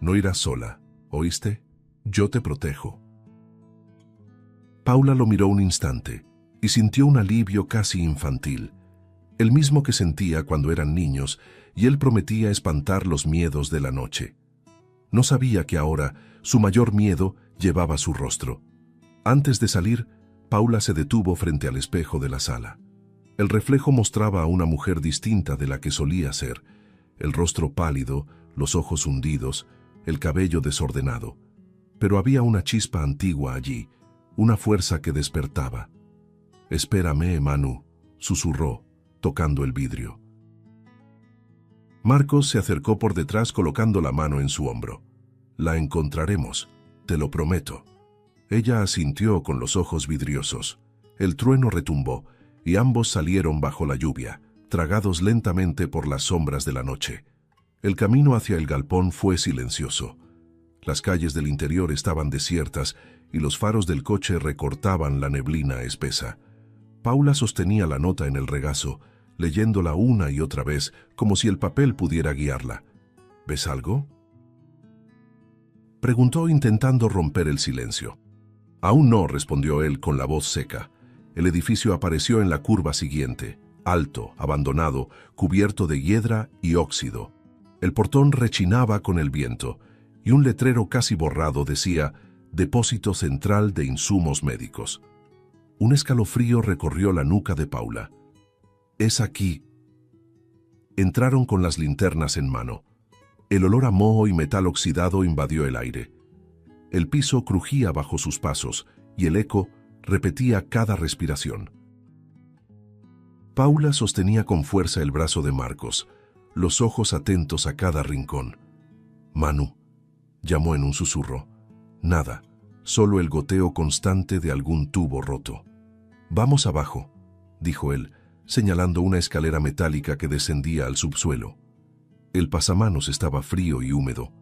No irás sola, ¿oíste? Yo te protejo. Paula lo miró un instante y sintió un alivio casi infantil, el mismo que sentía cuando eran niños, y él prometía espantar los miedos de la noche. No sabía que ahora su mayor miedo llevaba su rostro. Antes de salir, Paula se detuvo frente al espejo de la sala. El reflejo mostraba a una mujer distinta de la que solía ser, el rostro pálido, los ojos hundidos, el cabello desordenado. Pero había una chispa antigua allí, una fuerza que despertaba. «Espérame, Manu», susurró, tocando el vidrio. Marcos se acercó por detrás colocando la mano en su hombro. «La encontraremos, te lo prometo». Ella asintió con los ojos vidriosos. El trueno retumbó, y ambos salieron bajo la lluvia, tragados lentamente por las sombras de la noche. El camino hacia el galpón fue silencioso. Las calles del interior estaban desiertas y los faros del coche recortaban la neblina espesa. Paula sostenía la nota en el regazo, leyéndola una y otra vez, como si el papel pudiera guiarla. ¿Ves algo?, preguntó intentando romper el silencio. Aún no, respondió él con la voz seca. El edificio apareció en la curva siguiente, alto, abandonado, cubierto de hiedra y óxido. El portón rechinaba con el viento, y un letrero casi borrado decía «Depósito Central de Insumos Médicos». Un escalofrío recorrió la nuca de Paula. Es aquí. Entraron con las linternas en mano. El olor a moho y metal oxidado invadió el aire. El piso crujía bajo sus pasos y el eco repetía cada respiración. Paula sostenía con fuerza el brazo de Marcos, los ojos atentos a cada rincón. «Manu», llamó en un susurro. Nada, solo el goteo constante de algún tubo roto. «Vamos abajo», dijo él, señalando una escalera metálica que descendía al subsuelo. El pasamanos estaba frío y húmedo.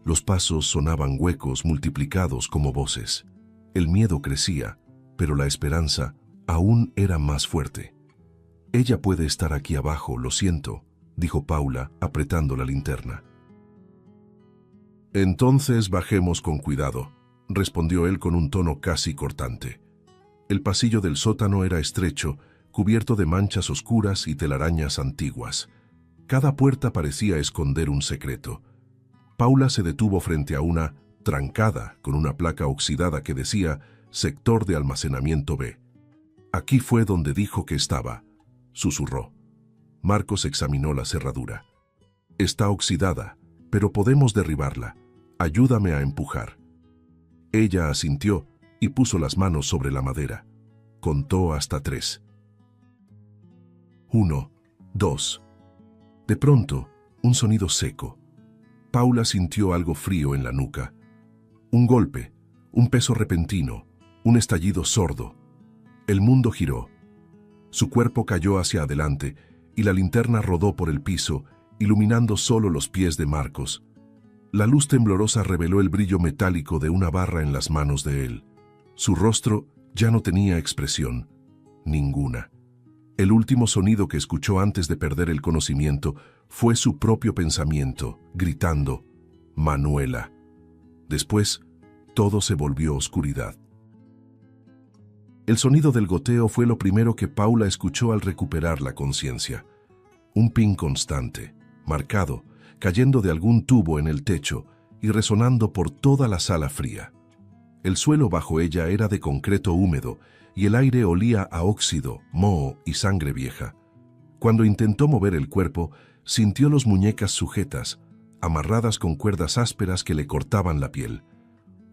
Los pasos sonaban huecos multiplicados como voces. El miedo crecía, pero la esperanza aún era más fuerte. «Ella puede estar aquí abajo, lo siento», dijo Paula, apretando la linterna. «Entonces bajemos con cuidado», respondió él con un tono casi cortante. El pasillo del sótano era estrecho, cubierto de manchas oscuras y telarañas antiguas. Cada puerta parecía esconder un secreto. Paula se detuvo frente a una trancada con una placa oxidada que decía «Sector de almacenamiento B». «Aquí fue donde dijo que estaba», susurró. Marcos examinó la cerradura. «Está oxidada, pero podemos derribarla. Ayúdame a empujar». Ella asintió y puso las manos sobre la madera. Contó hasta 3. 1, 2. De pronto, un sonido seco. Paula sintió algo frío en la nuca. Un golpe, un peso repentino, un estallido sordo. El mundo giró. Su cuerpo cayó hacia adelante y la linterna rodó por el piso, iluminando solo los pies de Marcos. La luz temblorosa reveló el brillo metálico de una barra en las manos de él. Su rostro ya no tenía expresión, ninguna. El último sonido que escuchó antes de perder el conocimiento fue su propio pensamiento, gritando, «Manuela». Después, todo se volvió oscuridad. El sonido del goteo fue lo primero que Paula escuchó al recuperar la conciencia. Un ping constante, marcado, cayendo de algún tubo en el techo y resonando por toda la sala fría. El suelo bajo ella era de concreto húmedo y el aire olía a óxido, moho y sangre vieja. Cuando intentó mover el cuerpo, sintió las muñecas sujetas, amarradas con cuerdas ásperas que le cortaban la piel.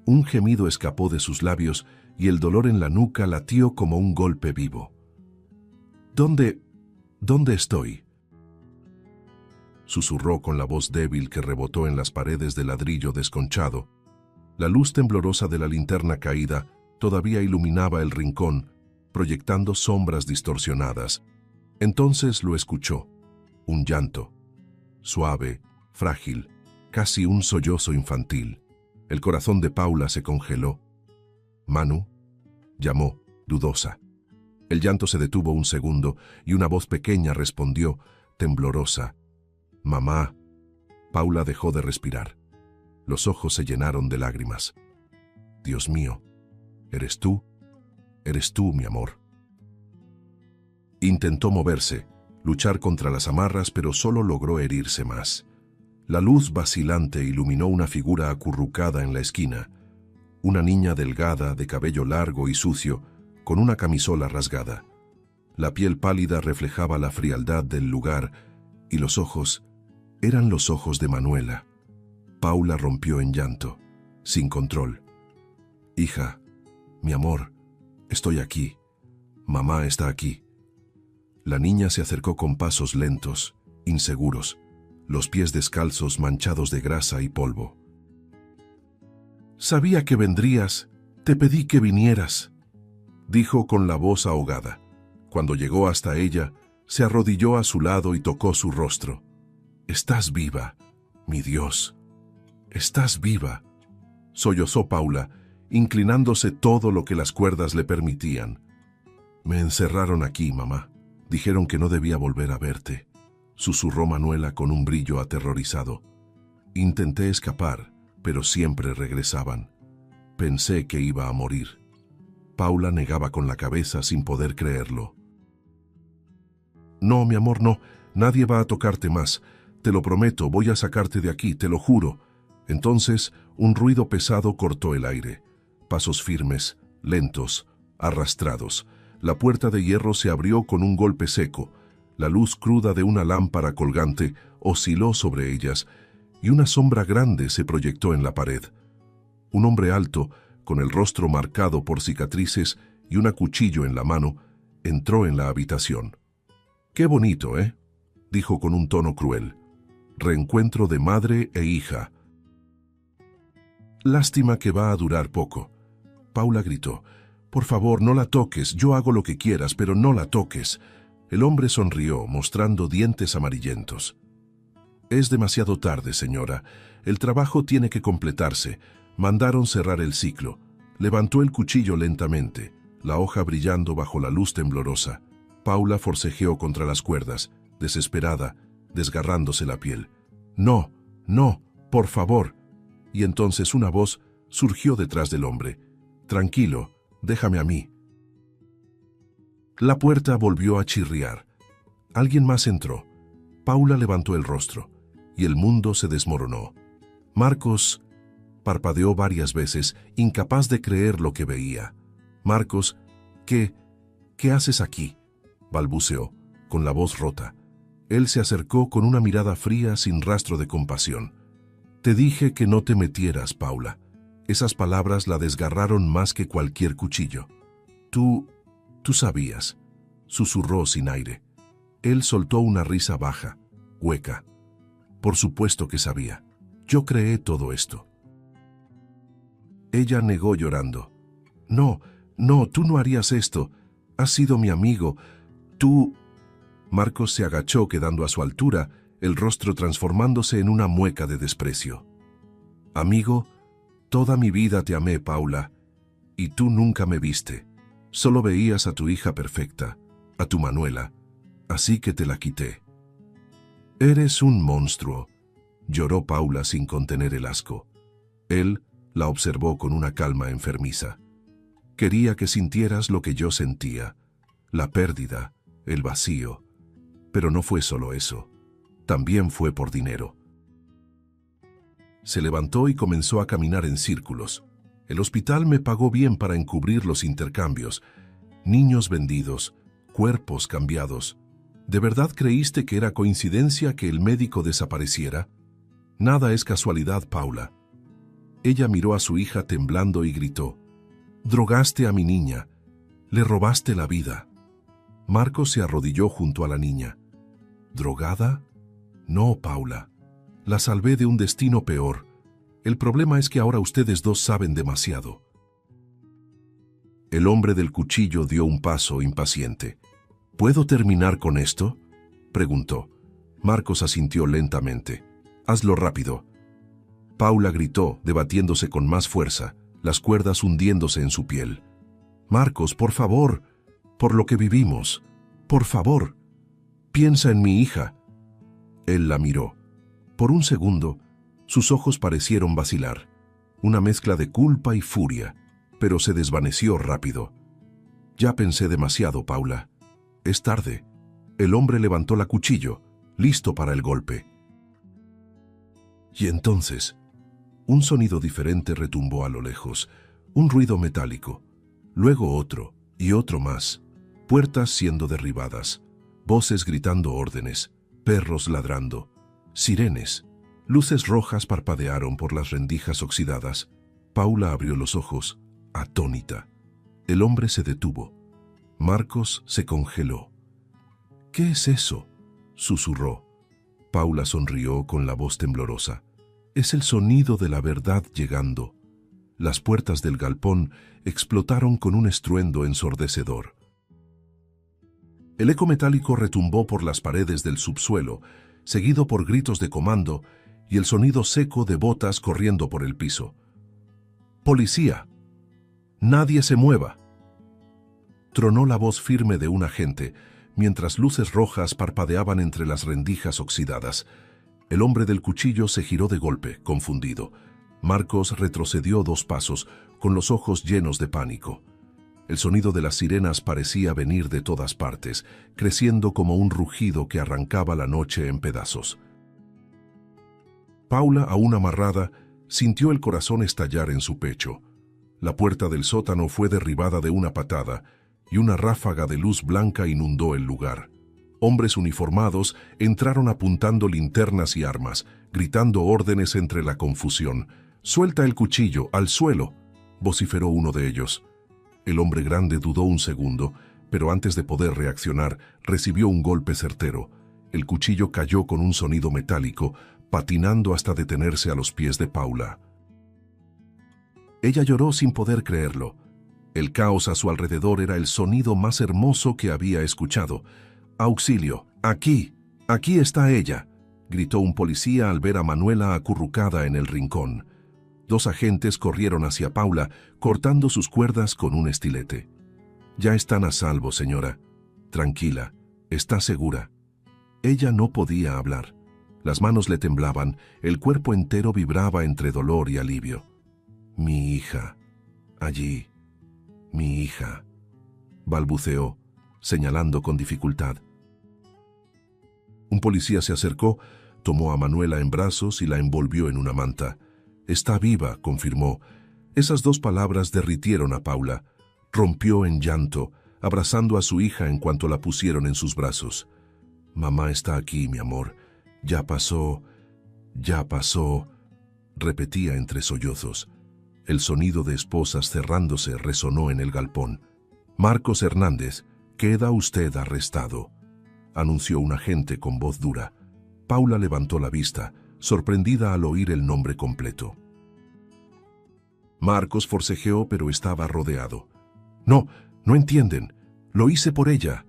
Un gemido escapó de sus labios y el dolor en la nuca latió como un golpe vivo. ¿Dónde estoy?», susurró con la voz débil que rebotó en las paredes de ladrillo desconchado. La luz temblorosa de la linterna caída todavía iluminaba el rincón, proyectando sombras distorsionadas. Entonces lo escuchó. Un llanto. Suave, frágil, casi un sollozo infantil. El corazón de Paula se congeló. «Manu», llamó, dudosa. El llanto se detuvo un segundo y una voz pequeña respondió, temblorosa. «Mamá». Paula dejó de respirar. Los ojos se llenaron de lágrimas. «Dios mío, ¿eres tú? Eres tú, mi amor». Intentó moverse, luchar contra las amarras, pero solo logró herirse más. La luz vacilante iluminó una figura acurrucada en la esquina. Una niña delgada, de cabello largo y sucio, con una camisola rasgada. La piel pálida reflejaba la frialdad del lugar y los ojos eran los ojos de Manuela. Paula rompió en llanto, sin control. «Hija, mi amor, estoy aquí. Mamá está aquí». La niña se acercó con pasos lentos, inseguros, los pies descalzos manchados de grasa y polvo. «Sabía que vendrías, te pedí que vinieras», dijo con la voz ahogada. Cuando llegó hasta ella, se arrodilló a su lado y tocó su rostro. «Estás viva, mi Dios. Estás viva», sollozó Paula, inclinándose todo lo que las cuerdas le permitían. «Me encerraron aquí, mamá. Dijeron que no debía volver a verte», susurró Manuela con un brillo aterrorizado. «Intenté escapar, pero siempre regresaban. Pensé que iba a morir». Paula negaba con la cabeza sin poder creerlo. «No, mi amor, no. Nadie va a tocarte más. Te lo prometo, voy a sacarte de aquí, te lo juro». Entonces, un ruido pesado cortó el aire. Pasos firmes, lentos, arrastrados. La puerta de hierro se abrió con un golpe seco. La luz cruda de una lámpara colgante osciló sobre ellas y una sombra grande se proyectó en la pared. Un hombre alto, con el rostro marcado por cicatrices y un cuchillo en la mano, entró en la habitación. «Qué bonito, ¿eh?», dijo con un tono cruel. «Reencuentro de madre e hija». «Lástima que va a durar poco». Paula gritó. «Por favor, no la toques, yo hago lo que quieras, pero no la toques». El hombre sonrió, mostrando dientes amarillentos. «Es demasiado tarde, señora. El trabajo tiene que completarse. Mandaron cerrar el ciclo». Levantó el cuchillo lentamente, la hoja brillando bajo la luz temblorosa. Paula forcejeó contra las cuerdas, desesperada, desgarrándose la piel. «No, no, por favor». Y entonces una voz surgió detrás del hombre. «Tranquilo, déjame a mí». La puerta volvió a chirriar. Alguien más entró. Paula levantó el rostro, y el mundo se desmoronó. «Marcos», parpadeó varias veces, incapaz de creer lo que veía. «Marcos, ¿qué haces aquí?», balbuceó, con la voz rota. Él se acercó con una mirada fría sin rastro de compasión. «Te dije que no te metieras, Paula». Esas palabras la desgarraron más que cualquier cuchillo. Tú sabías», susurró sin aire. Él soltó una risa baja, hueca. «Por supuesto que sabía. Yo creé todo esto». Ella negó llorando. «No, no, tú no harías esto. Has sido mi amigo. Tú...». Marcos se agachó quedando a su altura, el rostro transformándose en una mueca de desprecio. «Amigo, toda mi vida te amé, Paula, y tú nunca me viste. Solo veías a tu hija perfecta, a tu Manuela, así que te la quité». «Eres un monstruo», lloró Paula sin contener el asco. Él la observó con una calma enfermiza. «Quería que sintieras lo que yo sentía, la pérdida, el vacío. Pero no fue solo eso, también fue por dinero». Se levantó y comenzó a caminar en círculos. «El hospital me pagó bien para encubrir los intercambios. Niños vendidos, cuerpos cambiados. ¿De verdad creíste que era coincidencia que el médico desapareciera? Nada es casualidad, Paula». Ella miró a su hija temblando y gritó. «Drogaste a mi niña. Le robaste la vida». Marcos se arrodilló junto a la niña. «¿Drogada? No, Paula. La salvé de un destino peor. El problema es que ahora ustedes dos saben demasiado». El hombre del cuchillo dio un paso impaciente. «¿Puedo terminar con esto?», preguntó. Marcos asintió lentamente. «Hazlo rápido». Paula gritó, debatiéndose con más fuerza, las cuerdas hundiéndose en su piel. «Marcos, por favor, por lo que vivimos, por favor, piensa en mi hija». Él la miró. Por un segundo, sus ojos parecieron vacilar, una mezcla de culpa y furia, pero se desvaneció rápido. «Ya pensé demasiado, Paula. Es tarde». El hombre levantó la cuchillo, listo para el golpe. Y entonces, un sonido diferente retumbó a lo lejos, un ruido metálico, luego otro y otro más, puertas siendo derribadas, voces gritando órdenes, perros ladrando, sirenes, luces rojas parpadearon por las rendijas oxidadas. Paula abrió los ojos, atónita. El hombre se detuvo. Marcos se congeló. «¿Qué es eso?», susurró. Paula sonrió con la voz temblorosa. «Es el sonido de la verdad llegando». Las puertas del galpón explotaron con un estruendo ensordecedor. El eco metálico retumbó por las paredes del subsuelo, seguido por gritos de comando y el sonido seco de botas corriendo por el piso. «¡Policía! ¡Nadie se mueva!», tronó la voz firme de un agente, mientras luces rojas parpadeaban entre las rendijas oxidadas. El hombre del cuchillo se giró de golpe, confundido. Marcos retrocedió 2 pasos, con los ojos llenos de pánico. El sonido de las sirenas parecía venir de todas partes, creciendo como un rugido que arrancaba la noche en pedazos. Paula, aún amarrada, sintió el corazón estallar en su pecho. La puerta del sótano fue derribada de una patada, y una ráfaga de luz blanca inundó el lugar. Hombres uniformados entraron apuntando linternas y armas, gritando órdenes entre la confusión. «Suelta el cuchillo, al suelo», vociferó uno de ellos. El hombre grande dudó un segundo, pero antes de poder reaccionar, recibió un golpe certero. El cuchillo cayó con un sonido metálico, patinando hasta detenerse a los pies de Paula. Ella lloró sin poder creerlo. El caos a su alrededor era el sonido más hermoso que había escuchado. «¡Auxilio! ¡Aquí! ¡Aquí está ella!», gritó un policía al ver a Manuela acurrucada en el rincón. 2 agentes corrieron hacia Paula, cortando sus cuerdas con un estilete. «Ya están a salvo, señora. Tranquila, está segura». Ella no podía hablar. Las manos le temblaban, el cuerpo entero vibraba entre dolor y alivio. «Mi hija, allí, mi hija», balbuceó, señalando con dificultad. Un policía se acercó, tomó a Manuela en brazos y la envolvió en una manta. «Está viva», confirmó. Esas 2 palabras derritieron a Paula. Rompió en llanto, abrazando a su hija en cuanto la pusieron en sus brazos. «Mamá está aquí, mi amor. Ya pasó, repetía entre sollozos. El sonido de esposas cerrándose resonó en el galpón. «Marcos Hernández, queda usted arrestado», anunció un agente con voz dura. Paula levantó la vista, sorprendida al oír el nombre completo. Marcos forcejeó, pero estaba rodeado. «No, no entienden. Lo hice por ella»,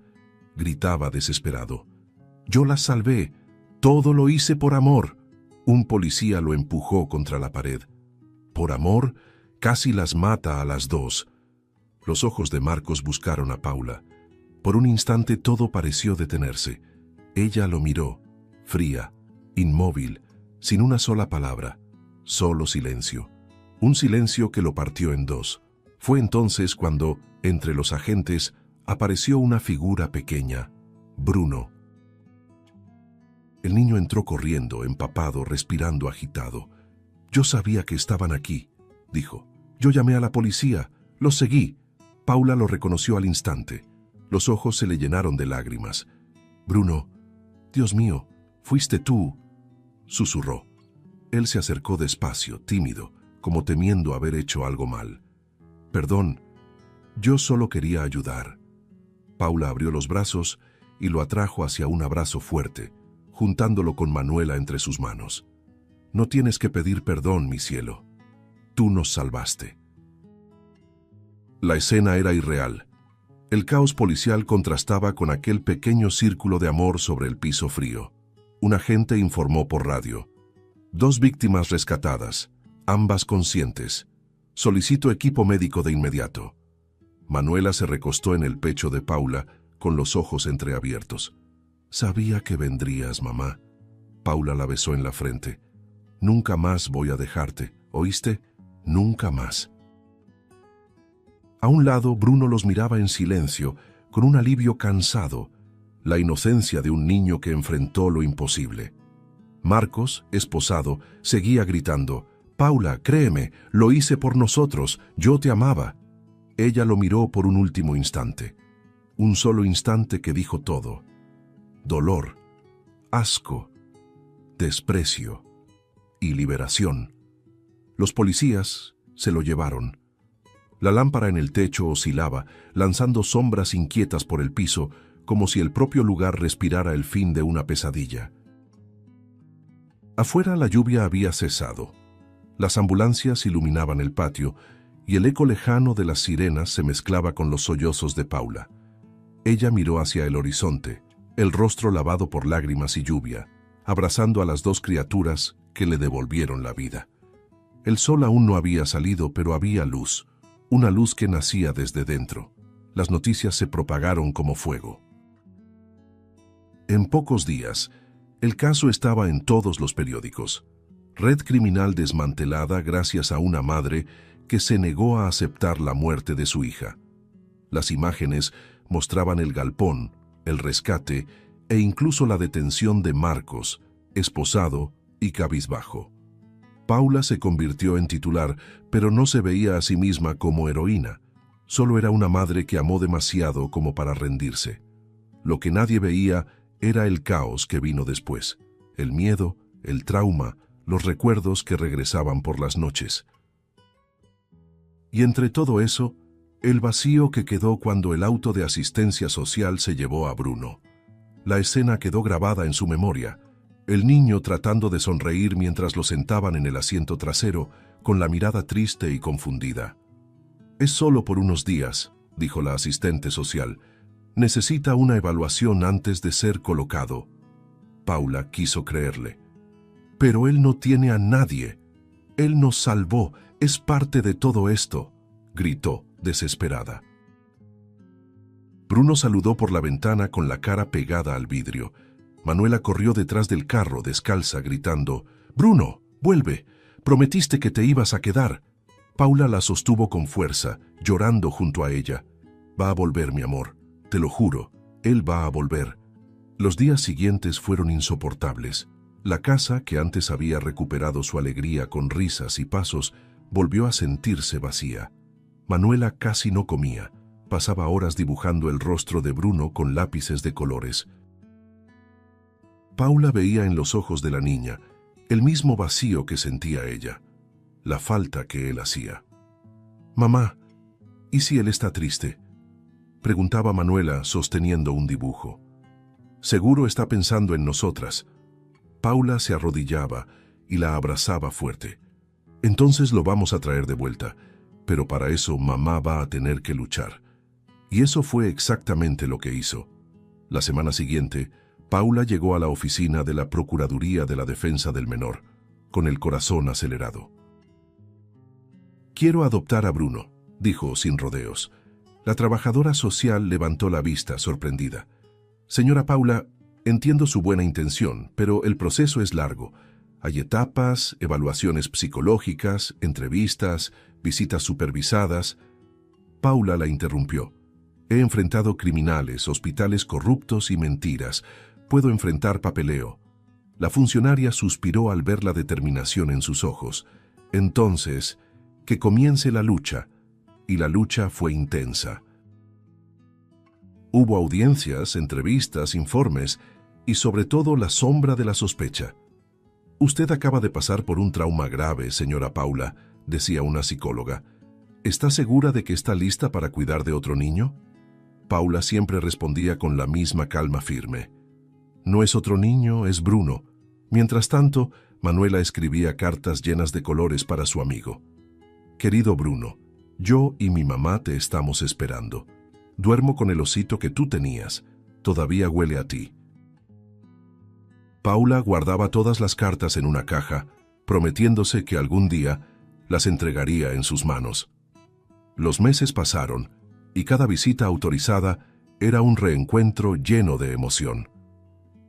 gritaba desesperado. «Yo la salvé. Todo lo hice por amor». Un policía lo empujó contra la pared. «¿Por amor? Casi las mata a las 2». Los ojos de Marcos buscaron a Paula. Por un instante todo pareció detenerse. Ella lo miró, fría, inmóvil, sin una sola palabra, solo silencio. Un silencio que lo partió en 2. Fue entonces cuando, entre los agentes, apareció una figura pequeña, Bruno. El niño entró corriendo, empapado, respirando agitado. «Yo sabía que estaban aquí», dijo. «Yo llamé a la policía, los seguí». Paula lo reconoció al instante. Los ojos se le llenaron de lágrimas. «Bruno, Dios mío, fuiste tú», susurró. Él se acercó despacio, tímido, como temiendo haber hecho algo mal. «Perdón, yo solo quería ayudar». Paula abrió los brazos y lo atrajo hacia un abrazo fuerte, juntándolo con Manuela entre sus manos. «No tienes que pedir perdón, mi cielo. Tú nos salvaste». La escena era irreal. El caos policial contrastaba con aquel pequeño círculo de amor sobre el piso frío. Un agente informó por radio. 2 víctimas rescatadas, ambas conscientes. Solicito equipo médico de inmediato. Manuela se recostó en el pecho de Paula, con los ojos entreabiertos. «Sabía que vendrías, mamá». Paula la besó en la frente. «Nunca más voy a dejarte, ¿oíste? Nunca más». A un lado, Bruno los miraba en silencio, con un alivio cansado, la inocencia de un niño que enfrentó lo imposible. Marcos, esposado, seguía gritando: «Paula, créeme, lo hice por nosotros, yo te amaba». Ella lo miró por un último instante. Un solo instante que dijo todo. Dolor, asco, desprecio y liberación. Los policías se lo llevaron. La lámpara en el techo oscilaba, lanzando sombras inquietas por el piso, como si el propio lugar respirara el fin de una pesadilla. Afuera la lluvia había cesado. Las ambulancias iluminaban el patio, y el eco lejano de las sirenas se mezclaba con los sollozos de Paula. Ella miró hacia el horizonte, el rostro lavado por lágrimas y lluvia, abrazando a las 2 criaturas que le devolvieron la vida. El sol aún no había salido, pero había luz, una luz que nacía desde dentro. Las noticias se propagaron como fuego. En pocos días, el caso estaba en todos los periódicos. Red criminal desmantelada gracias a una madre que se negó a aceptar la muerte de su hija. Las imágenes mostraban el galpón, el rescate e incluso la detención de Marcos, esposado y cabizbajo. Paula se convirtió en titular, pero no se veía a sí misma como heroína. Solo era una madre que amó demasiado como para rendirse. Lo que nadie veía era el caos que vino después, el miedo, el trauma, los recuerdos que regresaban por las noches. Y entre todo eso, el vacío que quedó cuando el auto de asistencia social se llevó a Bruno. La escena quedó grabada en su memoria, el niño tratando de sonreír mientras lo sentaban en el asiento trasero, con la mirada triste y confundida. «Es solo por unos días», dijo la asistente social. «Necesita una evaluación antes de ser colocado». Paula quiso creerle. «Pero él no tiene a nadie. Él nos salvó, es parte de todo esto», gritó, desesperada. Bruno saludó por la ventana con la cara pegada al vidrio. Manuela corrió detrás del carro, descalza, gritando: «¡Bruno, vuelve! Prometiste que te ibas a quedar». Paula la sostuvo con fuerza, llorando junto a ella. «Va a volver, mi amor. Te lo juro, él va a volver». Los días siguientes fueron insoportables. La casa, que antes había recuperado su alegría con risas y pasos, volvió a sentirse vacía. Manuela casi no comía. Pasaba horas dibujando el rostro de Bruno con lápices de colores. Paula veía en los ojos de la niña el mismo vacío que sentía ella, la falta que él hacía. «Mamá, ¿y si él está triste?», preguntaba Manuela sosteniendo un dibujo. «Seguro está pensando en nosotras». Paula se arrodillaba y la abrazaba fuerte. «Entonces lo vamos a traer de vuelta, pero para eso mamá va a tener que luchar». Y eso fue exactamente lo que hizo. La semana siguiente, Paula llegó a la oficina de la Procuraduría de la Defensa del Menor, con el corazón acelerado. «Quiero adoptar a Bruno», dijo sin rodeos. La trabajadora social levantó la vista, sorprendida. «Señora Paula, entiendo su buena intención, pero el proceso es largo. Hay etapas, evaluaciones psicológicas, entrevistas, visitas supervisadas». Paula la interrumpió. «He enfrentado criminales, hospitales corruptos y mentiras. Puedo enfrentar papeleo». La funcionaria suspiró al ver la determinación en sus ojos. «Entonces, que comience la lucha». Y la lucha fue intensa. Hubo audiencias, entrevistas, informes y sobre todo la sombra de la sospecha. «Usted acaba de pasar por un trauma grave, señora Paula», decía una psicóloga. «¿Está segura de que está lista para cuidar de otro niño?». Paula siempre respondía con la misma calma firme. «No es otro niño, es Bruno». Mientras tanto, Manuela escribía cartas llenas de colores para su amigo. «Querido Bruno, yo y mi mamá te estamos esperando. Duermo con el osito que tú tenías. Todavía huele a ti». Paula guardaba todas las cartas en una caja, prometiéndose que algún día las entregaría en sus manos. Los meses pasaron, y cada visita autorizada era un reencuentro lleno de emoción.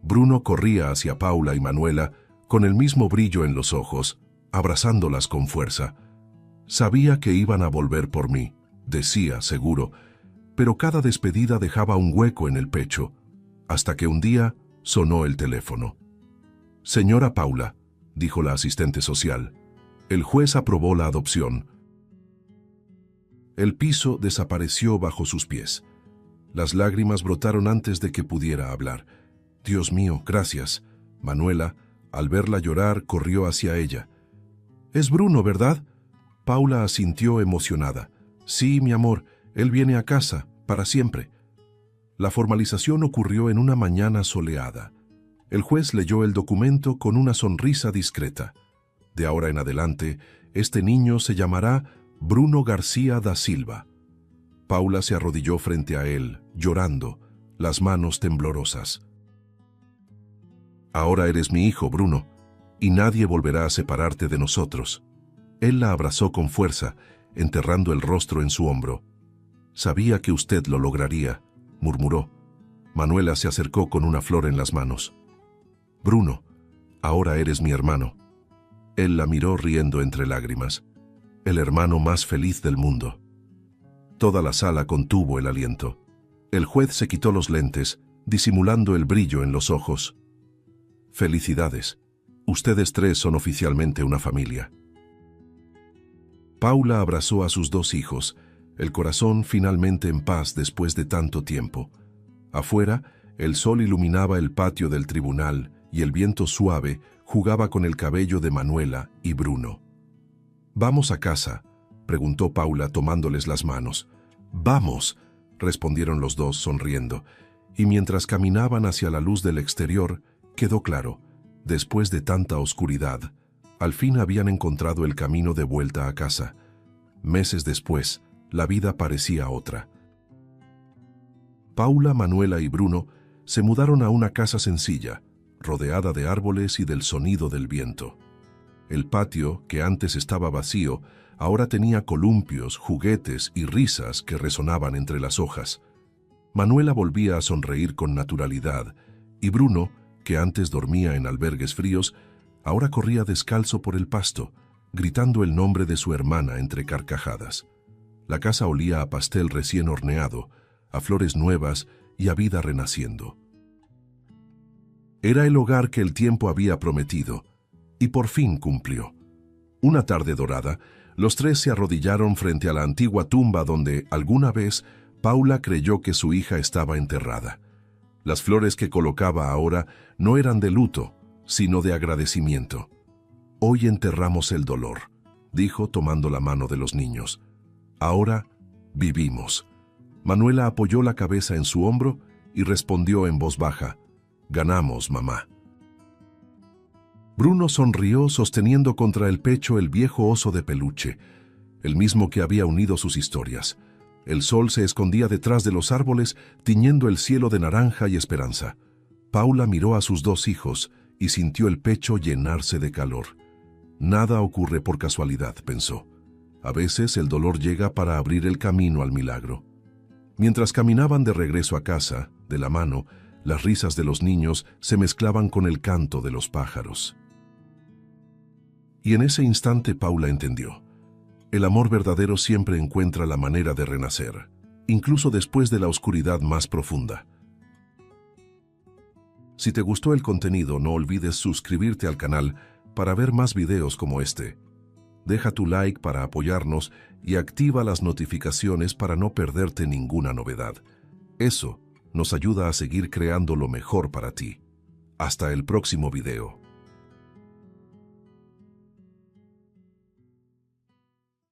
Bruno corría hacia Paula y Manuela con el mismo brillo en los ojos, abrazándolas con fuerza. «Sabía que iban a volver por mí», decía seguro, pero cada despedida dejaba un hueco en el pecho, hasta que un día sonó el teléfono. «Señora Paula», dijo la asistente social, «el juez aprobó la adopción». El piso desapareció bajo sus pies. Las lágrimas brotaron antes de que pudiera hablar. «Dios mío, gracias». Manuela, al verla llorar, corrió hacia ella. «Es Bruno, ¿verdad?». Paula asintió emocionada. «Sí, mi amor, él viene a casa, para siempre». La formalización ocurrió en una mañana soleada. El juez leyó el documento con una sonrisa discreta. De ahora en adelante, este niño se llamará Bruno García da Silva. Paula se arrodilló frente a él, llorando, las manos temblorosas. «Ahora eres mi hijo, Bruno, y nadie volverá a separarte de nosotros». Él la abrazó con fuerza, enterrando el rostro en su hombro. «Sabía que usted lo lograría», murmuró. Manuela se acercó con una flor en las manos. «Bruno, ahora eres mi hermano». Él la miró riendo entre lágrimas. «El hermano más feliz del mundo». Toda la sala contuvo el aliento. El juez se quitó los lentes, disimulando el brillo en los ojos. «Felicidades. Ustedes tres son oficialmente una familia». Paula abrazó a sus dos hijos, el corazón finalmente en paz después de tanto tiempo. Afuera, El sol iluminaba el patio del tribunal y el viento suave jugaba con el cabello de Manuela y Bruno. «¿Vamos a casa?», preguntó Paula tomándoles las manos. «Vamos», respondieron los dos sonriendo, y mientras caminaban hacia la luz del exterior, quedó claro, después de tanta oscuridad, al fin habían encontrado el camino de vuelta a casa. Meses después, la vida parecía otra. Paula, Manuela y Bruno se mudaron a una casa sencilla, rodeada de árboles y del sonido del viento. El patio, que antes estaba vacío, ahora tenía columpios, juguetes y risas que resonaban entre las hojas. Manuela volvía a sonreír con naturalidad, y Bruno, que antes dormía en albergues fríos, ahora corría descalzo por el pasto, gritando el nombre de su hermana entre carcajadas. La casa olía a pastel recién horneado, a flores nuevas y a vida renaciendo. Era el hogar que el tiempo había prometido, y por fin cumplió. Una tarde dorada, los tres se arrodillaron frente a la antigua tumba donde, alguna vez, Paula creyó que su hija estaba enterrada. Las flores que colocaba ahora no eran de luto, sino de agradecimiento. «Hoy enterramos el dolor», dijo tomando la mano de los niños. «Ahora vivimos». Manuela apoyó la cabeza en su hombro y respondió en voz baja: «Ganamos, mamá». Bruno sonrió sosteniendo contra el pecho el viejo oso de peluche, el mismo que había unido sus historias. El sol se escondía detrás de los árboles, tiñendo el cielo de naranja y esperanza. Paula miró a sus dos hijos y sintió el pecho llenarse de calor. Nada ocurre por casualidad, pensó. A veces el dolor llega para abrir el camino al milagro. Mientras caminaban de regreso a casa, de la mano, las risas de los niños se mezclaban con el canto de los pájaros. Y en ese instante Paula entendió. El amor verdadero siempre encuentra la manera de renacer, incluso después de la oscuridad más profunda. Si te gustó el contenido, no olvides suscribirte al canal para ver más videos como este. Deja tu like para apoyarnos y activa las notificaciones para no perderte ninguna novedad. Eso nos ayuda a seguir creando lo mejor para ti. Hasta el próximo video.